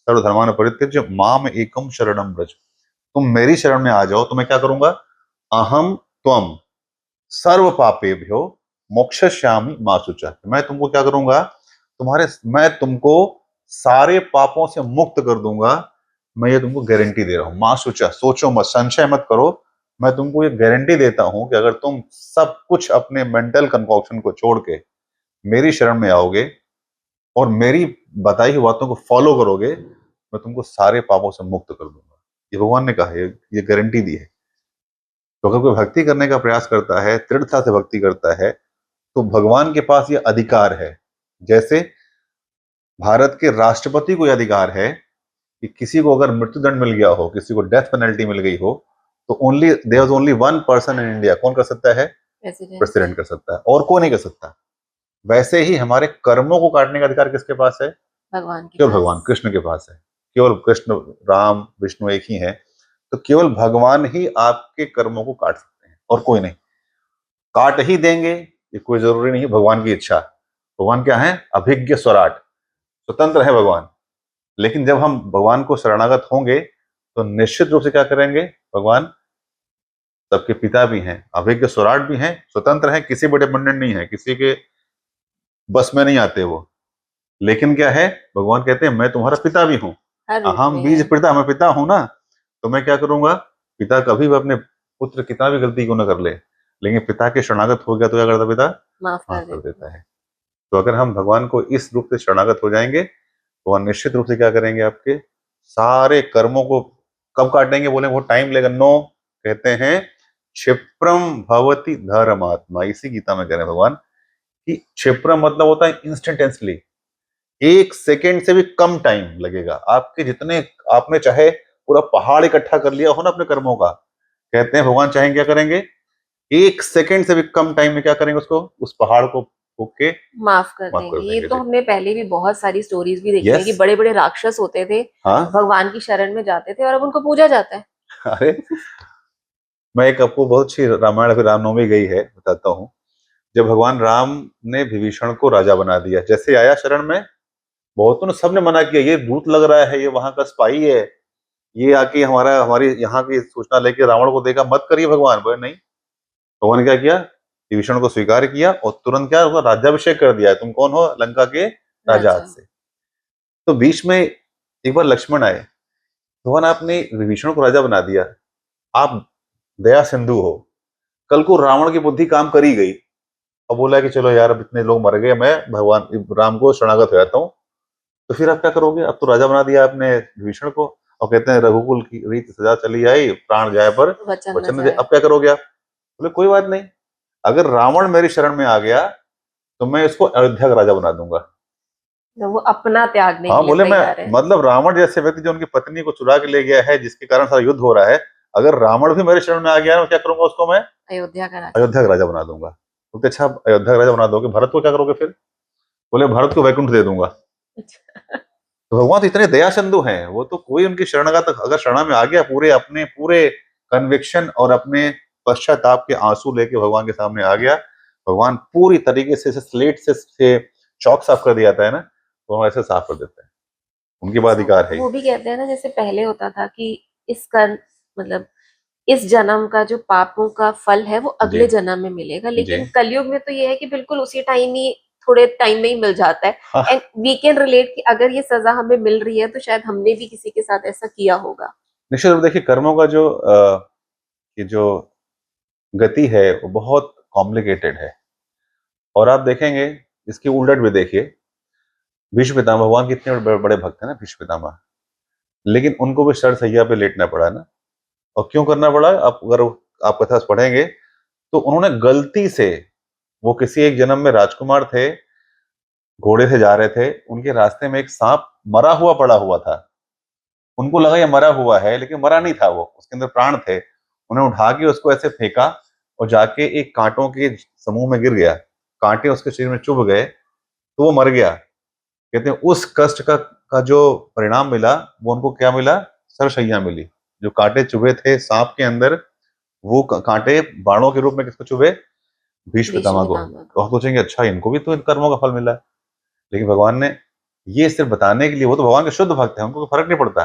सर्वधर्मान परित्यज्य माम एकम शरणम ब्रज, तुम मेरी शरण में आ जाओ, तो मैं क्या करूंगा? अहम त्वम सर्व पापेभ्यो मोक्षयिष्यामि मा शुचः। मैं तुमको क्या करूंगा? मैं तुमको सारे पापों से मुक्त कर दूंगा। मैं ये तुमको गारंटी दे रहा हूं। मा शुचः, सोचो मत, संशय मत करो। मैं तुमको ये गारंटी देता हूं कि अगर तुम सब कुछ अपने मेंटल कंकॉक्शन को छोड़ के मेरी शरण में आओगे और मेरी बताई हुई बातों को फॉलो करोगे, मैं तुमको सारे पापों से मुक्त कर दूंगा। ये भगवान ने कहा है, ये गारंटी दी है। तो अगर कोई भक्ति करने का प्रयास करता है, दृढ़ता से भक्ति करता है, तो भगवान के पास ये अधिकार है। जैसे भारत के राष्ट्रपति को यह अधिकार है कि किसी को अगर मृत्युदंड मिल गया हो, किसी को डेथ पेनल्टी मिल गई हो, तो only there was only one person in India, कौन कर सकता है? प्रेसिडेंट। प्रेसिडेंट कर सकता है, और कोई नहीं कर सकता। वैसे ही हमारे कर्मों को काटने का अधिकार किसके पास है? भगवान के केवल भगवान पास। कृष्ण के पास है। केवल कृष्ण, राम, विष्णु एक ही है। तो केवल भगवान ही आपके कर्मों को काट सकते हैं। और कोई नहीं, काट ही देंगे ये कोई जरूरी नहीं है, भगवान की इच्छा। भगवान क्या है? अभिज्ञ स्वराट, स्वतंत्र है भगवान। लेकिन जब हम भगवान को शरणागत होंगे तो निश्चित रूप से क्या करेंगे? भगवान सबके पिता भी हैं, अभिज्ञ स्वराट भी हैं, स्वतंत्र हैं, किसी बड़े पंडित नहीं है, किसी के बस में नहीं आते वो। लेकिन क्या है? भगवान कहते हैं मैं तुम्हारा पिता भी हूँ, हर रूप अहम में बीज है। पिता, मैं पिता हूं ना। तो मैं क्या करूंगा? पिता कभी भी अपने पुत्र कितना भी गलती क्यों ना कर ले, लेकिन पिता के शरणागत हो गया तो क्या करता पिता? माफ कर माफ कर देते हैं। देता है। तो अगर हम भगवान को इस रूप से शरणागत हो जाएंगे, भगवान निश्चित रूप से क्या करेंगे? आपके सारे कर्मों को कब काटेंगे? बोले वो टाइम लेगा? नो, कहते हैं क्षिप्रम भवति धर्मात्मा, इसी गीता में कह रहे हैं भगवान कि क्षिप्रम मतलब होता है इंस्टेंटेनियसली, 1 सेकेंड से भी कम टाइम लगेगा। आपके जितने आपने चाहे पूरा पहाड़ इकट्ठा कर लिया हो ना अपने कर्मों का, कहते हैं भगवान चाहेंगे क्या करेंगे? 1 सेकेंड से भी कम टाइम में क्या करेंगे? उसको, उस पहाड़ को फूक के माफ कर माफ कर देंगे। ये देंगे। तो हमने पहले भी बहुत सारी स्टोरीज भी देखी है यस। कि बड़े बड़े राक्षस होते थे, हाँ। भगवान की शरण में जाते थे और अब उनको पूजा जाता है। अरे, मैं एक आपको बहुत अच्छी रामायण, फिर रामनवमी गई है, बताता हूँ। जब भगवान राम ने विभीषण को राजा बना दिया, जैसे आया शरण में, बहुतों ने, सबने मना किया, ये भूत लग रहा है, ये वहां का स्पाई है, ये आके हमारी यहाँ की सूचना लेके रावण को देगा, मत करिए भगवान। बोले नहीं। भगवान ने क्या किया? विभीषण को स्वीकार किया और तुरंत क्या हुआ? राज्याभिषेक कर दिया, तुम कौन हो? लंका के राजा आज राजा। से। तो बीच में एक बार लक्ष्मण आए, भगवान आपने विभीषण को राजा बना दिया, आप दया सिंधु हो, कल को रावण की बुद्धि काम करी गई और बोला कि चलो यार अब इतने लोग मर गए, मैं भगवान राम को शरणागत हो जाता हूँ, तो फिर आप क्या करोगे? अब तो राजा बना दिया आपने विभीषण को, और कहते हैं रघुकुल की रीत सजा चली आई, प्राण जाए पर वचन न वचन न दे। जाए। अब क्या करोगे आप? बोले कोई बात नहीं, अगर रावण मेरी शरण में आ गया तो मैं इसको अयोध्या का राजा बना दूंगा। तो वो अपना त्यागने हाँ, के लिए बोले मैं, तैयार है। मतलब रावण जैसे व्यक्ति जो उनकी पत्नी को चुरा के ले गया है, जिसके कारण सारा युद्ध हो रहा है, अगर रावण भी मेरे शरण में आ गया है, क्या करूंगा उसको मैं? अयोध्या का राजा। अयोध्या का राजा बना दूंगा। बोलते अच्छा, आप अयोध्या का राजा बना दोगे, भरत को क्या करोगे फिर? बोले भरत को वैकुंठ दे दूंगा। तो भगवान तो इतने दया सिंधु हैं, वो तो कोई उनकी शरणागत अगर शरण में आ गया, पूरे अपने पूरे कन्विक्शन और अपने पश्चाताप के आंसू लेके भगवान के सामने आ गया, भगवान पूरी तरीके से स्लेट से चौक साफ कर दिया जाता है ना, तो हम ऐसे साफ कर देते हैं। उनके बाद अधिकार है वो ही। भी कहते हैं ना, जैसे पहले होता था कि इस कर्म, मतलब इस जन्म का जो पापों का फल है वो जी अगले जन्म में मिलेगा, जी। लेकिन कलयुग में तो ये है कि बिल्कुल उसी टाइम ही, थोड़े टाइम में ही मिल जाता है। हाँ, एंड वी कैन रिलेट कि अगर ये सजा हमें मिल रही है तो शायद हमने भी किसी के साथ ऐसा किया होगा। निश्चित रूप से देखिए कर्मों का जो ये जो गति है वो बहुत कॉम्प्लिकेटेड है। और आप देखेंगे इसकी उलट भी देखिए, भीष्म पितामह भगवान के इतने बड़े बड़े भक्त हैं ना भीष्म पितामह, लेकिन उनको भी सर सैया पे लेटना पड़ा ना। और क्यों करना पड़ा? आप अगर आप कथा पढ़ेंगे तो उन्होंने गलती से, वो किसी एक जन्म में राजकुमार थे, घोड़े से जा रहे थे, उनके रास्ते में एक सांप मरा हुआ पड़ा हुआ था, उनको लगा ये मरा हुआ है, लेकिन मरा नहीं था, वो उसके अंदर प्राण थे। उन्हें उठा के उसको ऐसे फेंका और जाके एक कांटों के समूह में गिर गया, कांटे उसके शरीर में चुभ गए तो वो मर गया। कहते हैं उस कष्ट का जो परिणाम मिला, वो उनको क्या मिला? सरशैया मिली। जो कांटे चुभे थे सांप के अंदर, वो कांटे बाणों के रूप में किसको चुभे? भीष्म भीष्म पितामह को। पितामह तो को। हम सोचेंगे अच्छा इनको भी तो इन कर्मों का फल मिला है। लेकिन भगवान ने ये सिर्फ बताने के लिए, वो तो भगवान के शुद्ध भक्त है, उनको कोई फर्क नहीं पड़ता,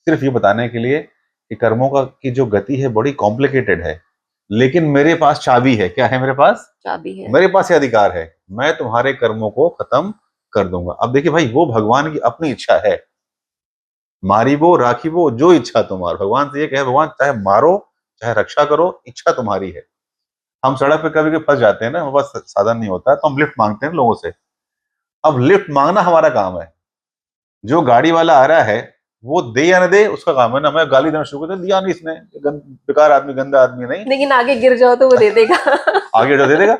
सिर्फ ये बताने के लिए कि कर्मों का की जो गति है बड़ी कॉम्प्लिकेटेड है, लेकिन मेरे पास चाबी है। क्या है मेरे पास? चाबी है। मेरे पास ये अधिकार है, मैं तुम्हारे कर्मों को खत्म कर दूंगा। अब देखिए भाई, वो भगवान की अपनी इच्छा है, मारिबो राखीबो जो इच्छा तुम्हार। भगवान से ये कहे, भगवान चाहे मारो चाहे रक्षा करो, इच्छा तुम्हारी है। हम सड़क पे कभी कभी फंस जाते हैं ना, हमारे पास साधन नहीं होता तो हम लिफ्ट मांगते हैं लोगों से। अब लिफ्ट मांगना हमारा काम है, जो गाड़ी वाला आ रहा है वो दे या ना दे उसका काम है ना। मैं गाली देना शुरू कर दिया नहीं इसने, बेकार आदमी, गंदा आदमी। नहीं, लेकिन आगे गिर जाओ तो वो दे देगा। आगे जो दे देगा।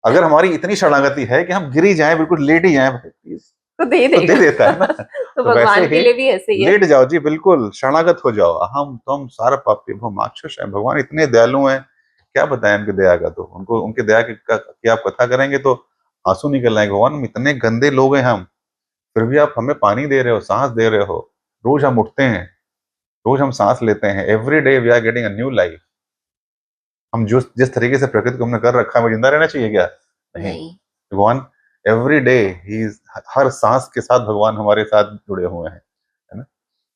अगर हमारी इतनी शरणागति है कि हम गिर ही जाए, बिल्कुल लेट ही जाए भाई प्लीज, तो दे तो दे देगा। देता है ना। तो तो वैसे भगवान के ही लिए भी ऐसे ही है। लेट जाओ जी, बिल्कुल शरणागत हो जाओ। अहम तुम सारा पापी भो माक्षुष है। भगवान इतने दयालु हैं, क्या बताएं उनकी दया का। तो उनको उनकी दया की आप कथा करेंगे तो आंसू निकल आएंगे। भगवान हम इतने गंदे लोग हैं हम, फिर भी आप हमें पानी दे रहे हो, सांस दे रहे हो, रोज हम उठते हैं, रोज हम सांस लेते हैं, every day we are getting a new life. हम जो जिस तरीके से प्रकृति को हमने कर रखा है, हमें जिंदा रहना चाहिए क्या? नहीं। नहीं। भगवान एवरी डे ही, हर सांस के साथ भगवान हमारे साथ जुड़े हुए हैं, है ना?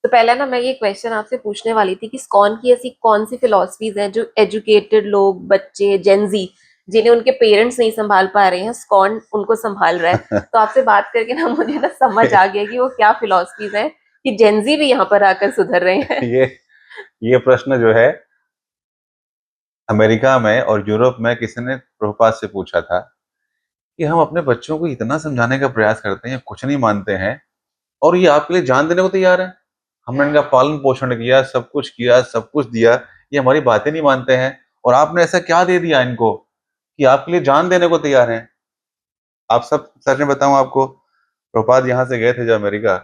तो पहले ना मैं ये क्वेश्चन आपसे पूछने वाली थी कि स्कॉन की ऐसी कौन सी फिलॉसफीज हैं जो एजुकेटेड लोग, बच्चे, जेंजी, जिन्हें उनके पेरेंट्स नहीं संभाल पा रहे हैं, स्कॉन उनको संभाल रहा है। तो आपसे बात करके ना मुझे ना समझ आ गया कि वो क्या फिलॉसफीज हैं कि जेंजी भी यहाँ पर आकर सुधर रहे हैं। ये ये प्रश्न जो है, अमेरिका में और यूरोप में किसी ने प्रभुपाद से पूछा था कि हम अपने बच्चों को इतना समझाने का प्रयास करते हैं, कुछ नहीं मानते हैं, और ये आपके लिए जान देने को तैयार है। हमने इनका पालन पोषण किया, सब कुछ किया, सब कुछ दिया, ये हमारी बातें नहीं मानते हैं, और आपने ऐसा क्या दे दिया इनको कि आपके लिए जान देने को तैयार हैं? आप सब, सच में बताऊं आपको, प्रभुपाद यहाँ से गए थे जो अमेरिका,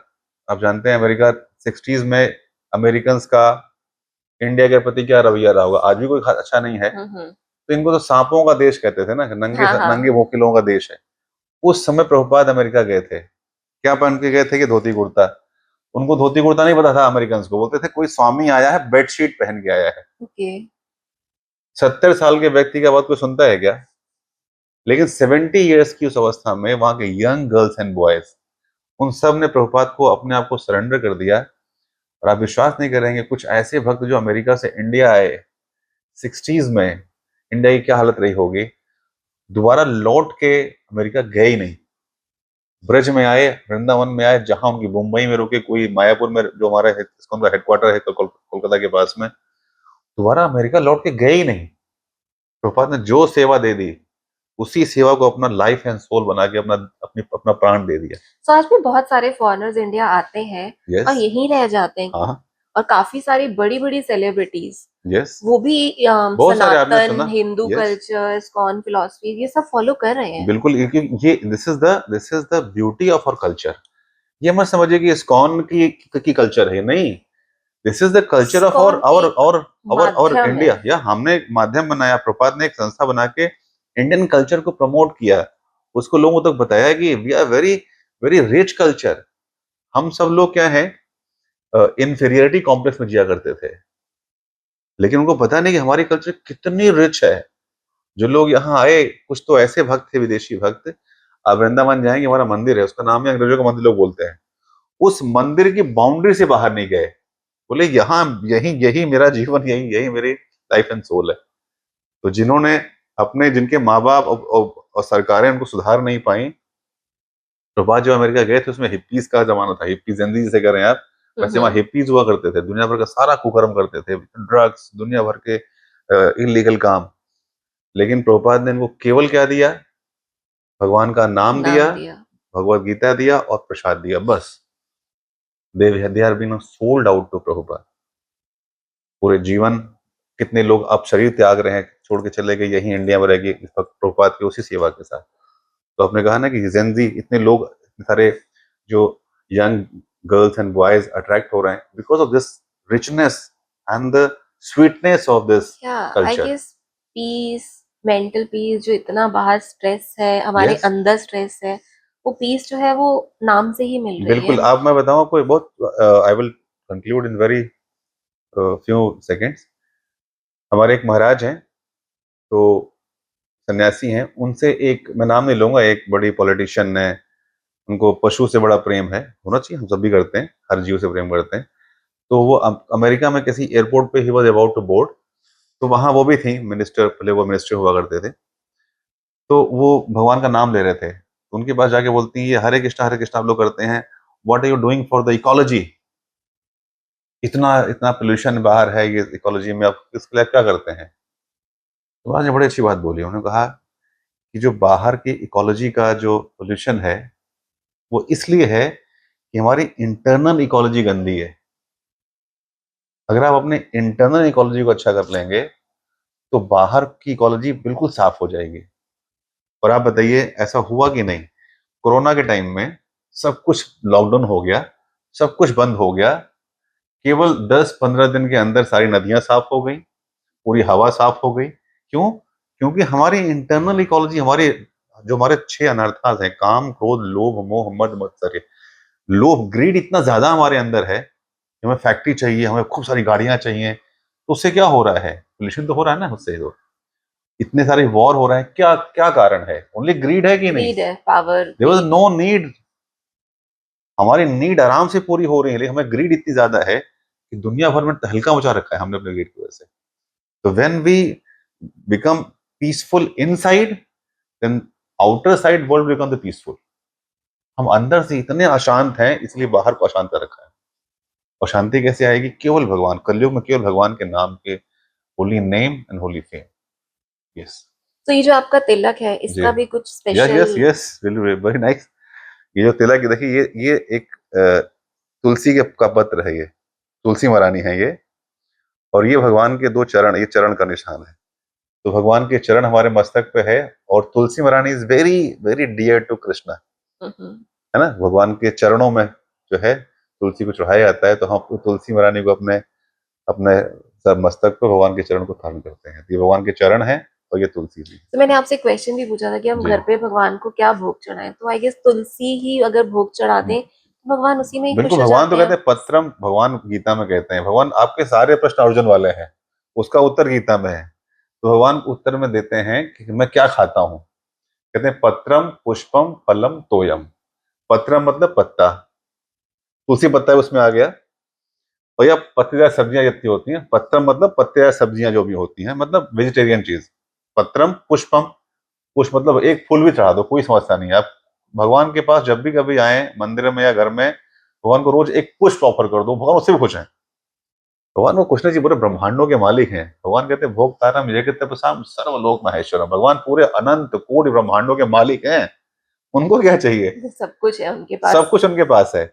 आप जानते हैं अमेरिका 60s में अमेरिकन्स का इंडिया के प्रति क्या रवैया रहा होगा, आज भी कोई अच्छा नहीं है। तो इनको तो सांपों का देश कहते थे ना, नंगे हाँ हाँ। नंगे भूखे लोगों का देश है। उस समय प्रभुपाद अमेरिका गए थे, क्या पहन के गए थे कि धोती कुर्ता। उनको धोती कुर्ता नहीं पता था, अमेरिकन को बोलते थे कोई स्वामी आया है बेडशीट पहन के आया है। ओके। 70 साल के व्यक्ति का बात कोई सुनता है क्या? लेकिन 70 ईयर्स की उस अवस्था में वहां के यंग गर्ल्स एंड बॉयज, उन सब ने प्रभुपाद को अपने आप को सरेंडर कर दिया। और आप विश्वास नहीं करेंगे, कुछ ऐसे भक्त जो अमेरिका से इंडिया आए 60s में, इंडिया की क्या हालत रही होगी, दोबारा लौट के अमेरिका गए ही नहीं। ब्रज में आए, वृंदावन में आए, जहां उनकी मुंबई में रुके, कोई मायापुर में जो हमारा उनका हेडक्वार्टर है कोलकाता के पास में, दोबारा अमेरिका लौट के गए ही नहीं। प्रभुपाद ने जो सेवा दे दी, उसी सेवा को अपना लाइफ एंड सोल बना के अपना प्राण दे दिया। तो आज भी बहुत सारे फॉरेनर्स इंडिया आते हैं और यस। यहीं रह जाते हैं। हाँ। और काफी सारी बड़ी बड़ी सेलिब्रिटीज, यस। वो भी बहुत सारे आपने सनातन सुना। Hindu yes. Culture, ISKCON philosophy, ये सब फॉलो कर रहे हैं। बिल्कुल, ये this is the beauty of our culture. ये मत समझिए कि इस्कॉन की कल्चर है, नहीं। This is the culture of our ISKCON our एक आवर आवर आवर माध्यम है। इंडिया। या हमने एक माध्यम बनाया, प्रपात ने एक संस्था बना के इंडियन कल्चर को प्रमोट किया, उसको लोगों तक बताया कि we are very very rich culture. हम सब लोग क्या है, इंफीरियरिटी कॉम्प्लेक्स में जिया करते थे, लेकिन उनको पता नहीं कि हमारी कल्चर कितनी रिच है। जो लोग यहाँ आए, कुछ तो ऐसे भक्त थे, विदेशी भक्त, आप वृंदावन जाएंगे, हमारा मंदिर है, उसका नाम है, अंग्रेजों का मंदिर लोग बोलते हैं, उस मंदिर की बाउंड्री से बाहर नहीं गए। बोले यहाँ, यही यही मेरा जीवन, यही यही मेरी लाइफ एंड सोल है। तो जिन्होंने अपने, जिनके माँ बाप और सरकारें उनको सुधार नहीं पाई, तो बाद जो अमेरिका गए थे उसमें हिप्पीज का जमाना था, हिप्पी जिंदगी जिसे कह रहे हैं आप, वैसे वहाँ हिप्पीज हुआ करते थे, दुनिया भर का सारा कुकर्म करते थे, ड्रग्स, दुनिया भर के इलीगल काम। लेकिन प्रभुपाद ने इनको केवल क्या दिया? भगवान का नाम दिया, नाम दिया। भगवत गीता दिया और प्रसाद दिया, बस। They are been sold out to Prabhupada. पूरे जीवन, कितने लोग अब शरीर त्याग रहे हैं, छोड़ के चले गए, यही इंडिया में रह गए इस वक्त प्रभुपाद की उसी सेवा के साथ। तो आपने कहा ना कि जेनजी, इतने लोग, इतने सारे जो young girls and boys attract हो रहे हैं because of this richness and the sweetness of this I culture. Guess peace, mental peace, जो इतना बाहर स्ट्रेस है, हमारे यस। अंदर स्ट्रेस है, वो पीस जो है वो नाम से ही मिल रही बिल्कुल, है। आप, मैं बताऊं आपको बहुत, I will conclude in very few seconds. हमारे एक महाराज हैं, तो सन्यासी हैं, उनसे एक, मैं नाम नहीं लूंगा, एक बड़ी पॉलिटिशियन ने, उनको पशु से बड़ा प्रेम है, होना चाहिए, हम सब भी करते हैं, हर जीव से प्रेम करते हैं। तो वो अमेरिका में किसी एयरपोर्ट पे ही वॉज अबाउट टू बोर्ड, तो वहां वो भी थी मिनिस्टर, पहले वो मिनिस्टर हुआ करते थे, तो वो भगवान का नाम ले रहे थे, तो उनके पास जाके बोलती हैं, ये हरे कृष्णा आप लोग करते हैं, what are you doing for the ecology? इतना इतना पोल्यूशन बाहर है, ये इकोलॉजी में आप इसके लिए क्या करते हैं? तो आज ने बड़ी अच्छी बात बोली, उन्होंने कहा कि जो बाहर की इकोलॉजी का जो पोल्यूशन है, वो इसलिए है कि हमारी इंटरनल इकोलॉजी गंदी है। अगर आप अपने इंटरनल इकोलॉजी को अच्छा कर लेंगे, तो बाहर की इकोलॉजी बिल्कुल साफ हो जाएगी। और आप बताइए, ऐसा हुआ कि नहीं? कोरोना के टाइम में सब कुछ लॉकडाउन हो गया, सब कुछ बंद हो गया, केवल 10-15 दिन के अंदर सारी नदियां साफ हो गई, पूरी हवा साफ हो गई। क्यों? क्योंकि हमारी इंटरनल इकोलॉजी, हमारे जो हमारे 6 अनर्थास हैं, काम, क्रोध, लोभ, मोह, मद, मत्सर्य। लोभ, ग्रीड इतना ज्यादा हमारे अंदर है, हमें फैक्ट्री चाहिए, हमें खूब सारी गाड़ियां चाहिए, तो उससे क्या हो रहा है? पोल्यूशन तो हो रहा है ना उससे। तो इतने सारे वॉर हो रहे हैं, क्या क्या कारण है? ओनली ग्रीड है कि नहीं? ग्रीड है, power. There was no need. हमारी नीड आराम से पूरी हो रही है, लेकिन हमें ग्रीड इतनी ज्यादा है कि दुनिया भर में तहलका मचा रखा है हमने अपने ग्रीड की वजह से। तो when we become peaceful inside, then outer side world become the peaceful. हम अंदर से इतने अशांत हैं, इसलिए बाहर को अशांत कर रखा है। और शांति कैसे आएगी? केवल भगवान, कलयुग में केवल भगवान के नाम के, Holi name and Holi fame. Yes तो ये जो आपका तिलक है, जी, इसका भी कुछ yes special? Yes yes, very nice. ये जो तिलक है, देखिए ये एक तुलसी के का पत्र है, ये तुलसी महारानी है ये। और ये भगवान के दो चरण, ये चरण का निशान है। तो भगवान के चरण हमारे मस्तक पे है। और Tulsi Maharani is very very dear to Krishna, है ना। भगवान के चरणों में जो है तुलसी को चढ़ाया जाता है, तो हम तुलसी महारानी को अपने अपने सर मस्तक पे भगवान के चरण को धारण करते हैं। तो ये भगवान के चरण है और ये तुलसी भी। तो मैंने आपसे क्वेश्चन भी पूछा था कि हम जी घर पे भगवान को क्या भोग चढ़ाएं, तो आई गेस तुलसी ही अगर भोग चढ़ा दें तो भगवान उसी में ही खुश बिल्कुल। हो भगवान तो जाते हैं। कहते हैं पत्रम, भगवान गीता में कहते हैं, भगवान आपके सारे प्रश्न अर्जुन वाले हैं, उसका उत्तर गीता में है। तो भगवान उत्तर में देते हैं कि मैं क्या खाता हूँ। कहते हैं पत्रम पुष्पम फलम तोयम। पत्रम मतलब पत्ता, तुलसी पत्ता है उसमें आ गया। और या पत्तेदार सब्जियां जितनी होती हैं, पत्रम मतलब पत्तेदार सब्जियां जो भी होती हैं, मतलब वेजिटेरियन चीज। पत्रम पुष्पम, पुष्प मतलब एक फूल भी चढ़ा दो, कोई समस्या नहीं है। आप भगवान के पास जब भी कभी आए मंदिर में या घर में, भगवान को रोज एक पुष्प ऑफर कर दो, भगवान उससे भी खुश हैं। भगवान को कुछ नहीं चाहिए, पूरे ब्रह्मांडों के मालिक हैं। भगवान कहते हैं भोग तारम जगत प्रसाम सर्वलोक महेश्वरम। भगवान पूरे अनंत कोटि ब्रह्मांडों के मालिक हैं, उनको क्या चाहिए? तो सब कुछ है उनके सब पास। कुछ उनके पास है।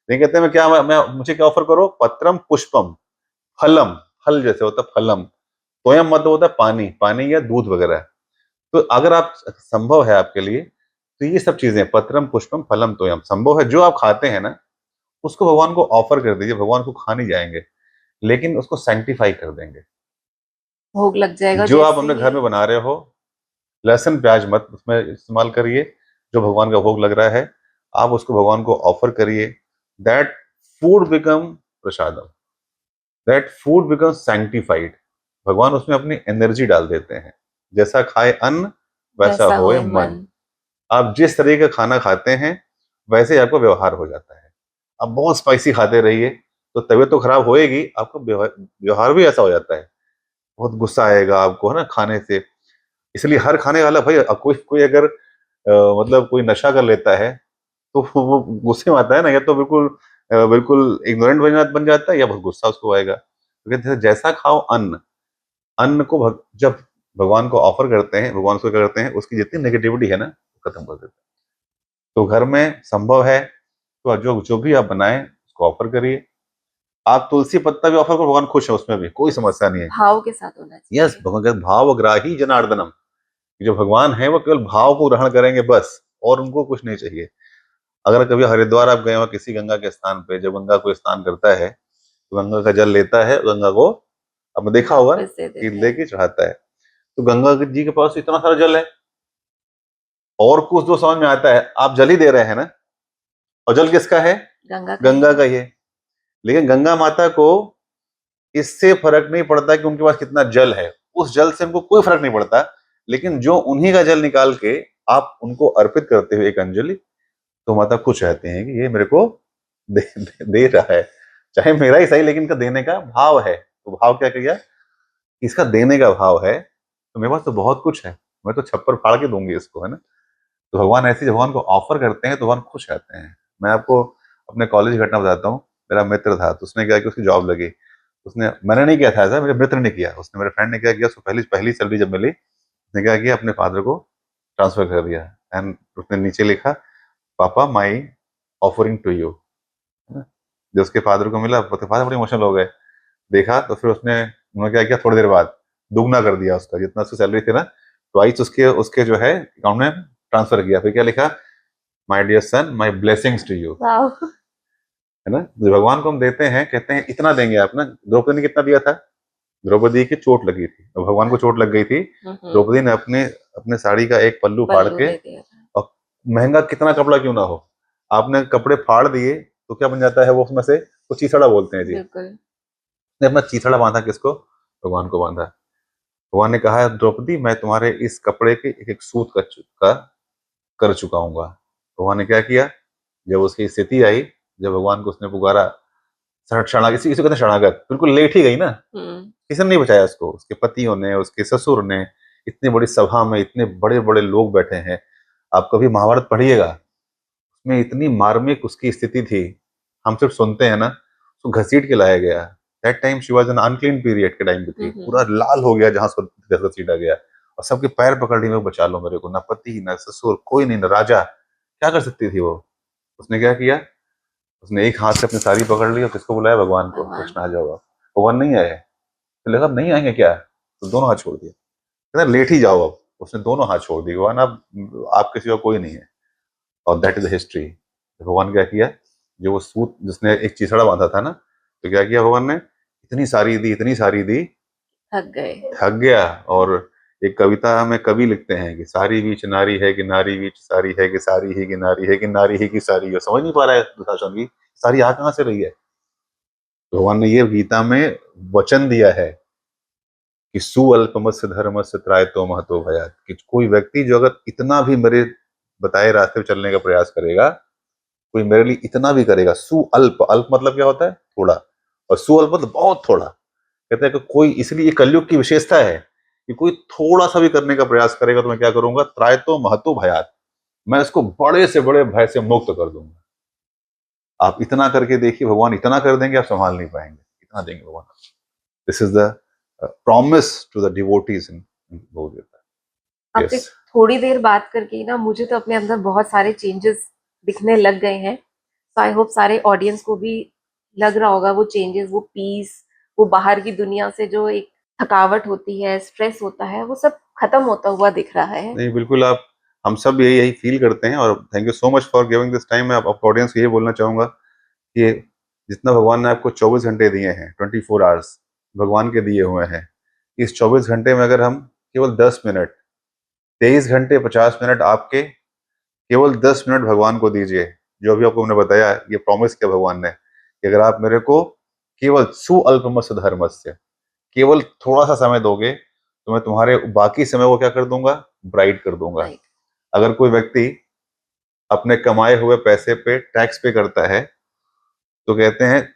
नहीं कहते मैं क्या, मुझे क्या ऑफर करो? पत्रम पुष्पम फलम, फल जैसे होता है फलम। तोयम मतलब होता है पानी, पानी या दूध वगैरह। तो अगर आप संभव है आपके लिए, तो ये सब चीजें पत्रम पुष्पम फलम तोयम संभव है, जो आप खाते हैं ना, उसको भगवान को ऑफर कर दीजिए। भगवान को खा नहीं जाएंगे, लेकिन उसको सैंक्टिफाई कर देंगे। भोग लग जाएगा जो आप जैसे अपने घर ही। में बना रहे हो, लहसुन प्याज मत उसमें इस्तेमाल करिए। जो भगवान का भोग लग रहा है, आप उसको भगवान को ऑफर करिए। That food become prasadam, that food become sanctified. भगवान उसमें अपनी एनर्जी डाल देते हैं। जैसा खाए अन्न वैसा वैसा होए होए मन। मन। आप जिस तरह का खाना खाते हैं, वैसे ही आपका व्यवहार हो जाता है। आप बहुत स्पाइसी खाते रहिए, तो तबीयत तो खराब होएगी, आपका व्यवहार भी ऐसा हो जाता है। बहुत गुस्सा आएगा आपको, है ना, खाने से। इसलिए हर खाने वाला भाई, कोई कोई अगर मतलब कोई नशा कर लेता है, तो वो गुस्से में आता है ना, या तो बिल्कुल बिल्कुल इग्नोरेंट बन जाता है, या बहुत गुस्सा उसको आएगा। तो कहते हैं जैसा खाओ अन्न, अन्न को जब भगवान को ऑफर करते हैं, भगवान उसको क्या करते हैं, उसकी जितनी नेगेटिविटी है ना, वो खत्म कर देते हैं। तो घर में संभव है तो जो जो भी आप बनाएं उसको ऑफर करिए। आप तुलसी पत्ता भी ऑफर करो, भगवान खुश है, उसमें भी कोई समस्या नहीं है। भाव के साथ होना यस, चाहिए। भगवान भावग्राही जनार्दनम। जो भगवान है वो केवल भाव को ग्रहण करेंगे बस, और उनको कुछ नहीं चाहिए। अगर कभी हरिद्वार आप गए हो किसी गंगा के स्थान पे, जब गंगा को स्नान करता है, तो गंगा का जल लेता है, गंगा को आपने देखा होगा वापस दे कि देते हैं। लेके चढ़ाता है। तो गंगा जी के पास इतना सारा जल है, और कुछ जो समझ में आता है, आप जल ही दे रहे हैं ना, और जल किसका है? गंगा का ही गंगा है। का ही है। लेकिन गंगा माता को इससे फर्क नहीं पड़ता कि उनके पास कितना जल है, उस जल से उनको कोई फर्क नहीं पड़ता। लेकिन जो उन्हीं का जल निकाल के आप उनको अर्पित करते हुए एक अंजलि, तो माता खुश रहते हैं कि ये मेरे को दे रहा है, चाहे मेरा ही सही, लेकिन इनका देने का भाव है। तो भाव क्या किया? इसका देने का भाव है, तो मेरे पास तो बहुत कुछ है, मैं तो छप्पर फाड़ के दूंगी इसको, है ना। तो भगवान ऐसे भगवान को ऑफर करते हैं, तो भगवान खुश रहते हैं। मैं आपको अपने कॉलेज की घटना बताता हूँ। मेरा मित्र था, तो उसने क्या किया, उसकी जॉब लगी। उसने, मैंने नहीं किया था ऐसा, मेरे मित्र ने किया। उसने, मेरे फ्रेंड ने क्या किया, उसको पहली पहली सैलरी जब मिली, उसने क्या किया, अपने फादर को ट्रांसफर कर दिया। एंड उसने नीचे लिखा, पापा माई ऑफरिंग टू यू। जब उसके फादर को मिला, उसके फादर बड़े इमोशनल हो गए। देखा तो फिर उन्होंने क्या किया, थोड़ी देर बाद दुगना कर दिया उसका, जितना उसकी सैलरी थी ना, ट्वाइस उसके उसके जो है अकाउंट में ट्रांसफर किया। फिर क्या लिखा, my dear son my blessings to you, वाह। है ना। जो भगवान को हम देते हैं, कहते हैं इतना देंगे आप ना। द्रौपदी ने कितना दिया था? द्रौपदी की चोट लगी थी, और भगवान को चोट लग गई थी। द्रौपदी ने अपने अपने साड़ी का एक पल्लू फाड़ पल्लू के, दे दिया था। और महंगा कितना कपड़ा क्यों ना हो, आपने कपड़े फाड़ दिए तो क्या बन जाता है वो उसमें से? तो चीथड़ा बोलते हैं जी। बिल्कुल। ने अपना चीथड़ा बांधा किसको? भगवान को बांधा। भगवान ने कहा, द्रौपदी मैं तुम्हारे इस कपड़े के एक एक सूत का कर चुकाऊंगा। भगवान ने क्या किया, जब उसकी स्थिति आई, जब भगवान को उसने पुकारा, शरणागत, इसी इसी को कहते हैं शरणागत, बिल्कुल लेट ही गई ना, किसी ने नहीं बचाया उसको, उसके पतियों ने, उसके ससुर ने, इतनी बड़ी सभा में इतने बड़े बड़े लोग बैठे हैं, आप कभी महाभारत पढ़िएगा, उसमें इतनी मार्मिक उसकी स्थिति थी, हम सिर्फ सुनते हैं ना, उसको घसीट के लाया गया। That time she was an unclean period के टाइम पे थी, पूरा लाल हो गया जहां उसको घसीटा गया, और सबके पैर पकड़ लिए, बचा लो मेरे को, ना पति ना ससुर कोई नहीं, ना राजा, क्या कर सकती थी वो। उसने क्या किया, उसने एक हाथ से अपनी साड़ी पकड़ ली और किसको बुलाया, भगवान को, कृष्ण आ जाओ। भगवान नहीं आए, तो लगा नहीं आएंगे क्या, तो दोनों हाथ छोड़ दिए, कहते लेट ही जाओ अब, उसने दोनों हाथ छोड़ दिए, भगवान अब आपके सिवा कोई नहीं है, और दैट इज द हिस्ट्री। भगवान क्या किया, जो वो सूत जिसने एक चिसड़ा बांधा था ना, तो क्या किया भगवान ने, इतनी सारी दी, इतनी सारी दी, थक गया। और एक कविता में कवि लिखते हैं कि सारी बीच नारी है कि नारी बीच सारी है कि सारी ही की नारी है कि नारी ही की सारी है, समझ नहीं पा रहा है दुशासन की सारी आ कहां से रही है। भगवान ने ये गीता में वचन दिया है कि सुअल्पमस्य धर्मस्य त्रायतो महतो भयात्, कि कोई व्यक्ति जो अगर इतना भी मेरे बताए रास्ते पे चलने का प्रयास करेगा, कोई मेरे लिए इतना भी करेगा, सुअल्प, अल्प मतलब क्या होता है, थोड़ा, और सुअल्प मतलब बहुत थोड़ा, कहते हैं कि कोई, इसलिए ये कलयुग की विशेषता है कि कोई थोड़ा सा भी करने का प्रयास करेगा तो मैं क्या करूंगा, त्रायतो महतो भयात्, मैं इसको बड़े से बड़े भय से मुक्त कर दूंगा। आप इतना करके देखिए, भगवान इतना कर देंगे आप संभाल नहीं पाएंगे, इतना देंगे भगवान। This is the promise to the devotees in Bhagavad Gita. आपसे थोड़ी देर बात करके ना मुझे तो अपने अंदर बहुत सारे चेंजेस दिखने लग गए हैं, तो आई होप सारे ऑडियंस को भी लग रहा होगा वो चेंजेस, वो पीस, वो बाहर की दुनिया से जो एक थकावट होती है, स्ट्रेस होता है, वो सब खत्म होता हुआ दिख रहा है। नहीं बिल्कुल, आप, हम सब यही यही फील करते हैं, और thank you so much for giving this time. मैं आप ऑडियंस को ये बोलना चाहूंगा कि जितना भगवान ने आपको 24 घंटे दिए हैं, 24 आवर्स भगवान के दिए हुए हैं, इस 24 घंटे में अगर हम केवल 10 मिनट, 23 घंटे 50 मिनट आपके, केवल 10 मिनट भगवान को दीजिए। जो अभी आपको मैंने बताया, ये प्रॉमिस किया भगवान ने कि अगर आप मेरे को केवल सुअल्पमस्य धर्मस्य, केवल थोड़ा सा समय दोगे, तो मैं तुम्हारे बाकी समय को क्या कर दूंगा, ब्राइट कर दूंगा। अगर कोई व्यक्ति अपने कमाए हुए पैसे पे टैक्स पे करता है, तो कहते हैं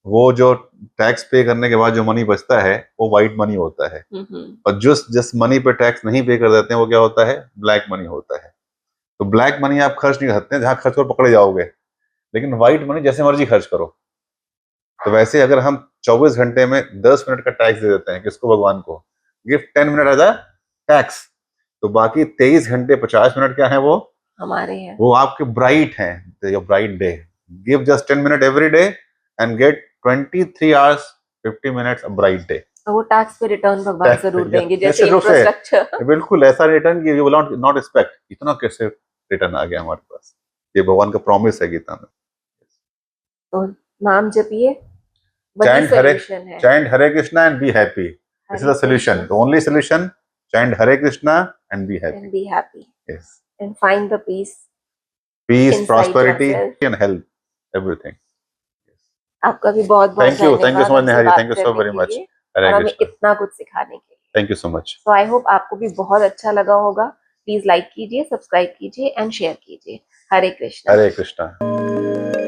वो जो टैक्स पे करने के बाद जो मनी बचता है वो व्हाइट मनी होता है, और जिस मनी पे टैक्स नहीं पे कर देते हैं वो क्या होता है, ब्लैक मनी होता है। तो ब्लैक मनी आप खर्च नहीं कर सकते, जहां खर्च करो पकड़े जाओगे, लेकिन व्हाइट मनी जैसे मर्जी खर्च करो। तो वैसे अगर हम 24 घंटे में 10 मिनट का टैक्स दे देते हैं किसको, भगवान को, give 10 minute as a tax, तो बाकी 23 घंटे 50 मिनट क्या है, वो हमारे हैं, वो आपके ब्राइट हैं, your bright day. Give just 10 minute every day and get 23 hours 50 minutes a bright day. तो वो टैक्स पे रिटर्न भगवान जरूर देंगे, जैसे निश्चित रूप से, इंफ्रास्ट्रक्चर। बिल्कुल ऐसा रिटर्न की यू विल नॉट एक्सपेक्ट, इतना कैसे रिटर्न आ गया हमारे पास, ये भगवान का प्रॉमिस है गीता में। तो नाम जपिए, वही चैंट हरे, सॉल्यूशन है। Chant Hare Krishna and be happy, this is the Hare solution, the only solution, chant Hare Krishna and be happy, and be happy yes, and find the peace peace, inside prosperity yourself. And health, everything. आपका भी बहुत बहुत thank you धन्यवाद so much हमसे नेहारी, बात thank you सो करने very के much. लिए हरे और हमें कृष्णा, इतना कुछ सिखाने के लिए। Thank you so much. तो आई होप आपको भी बहुत अच्छा लगा होगा। प्लीज लाइक कीजिए, सब्सक्राइब कीजिए एंड शेयर कीजिए। हरे कृष्णा। हरे कृष्णा।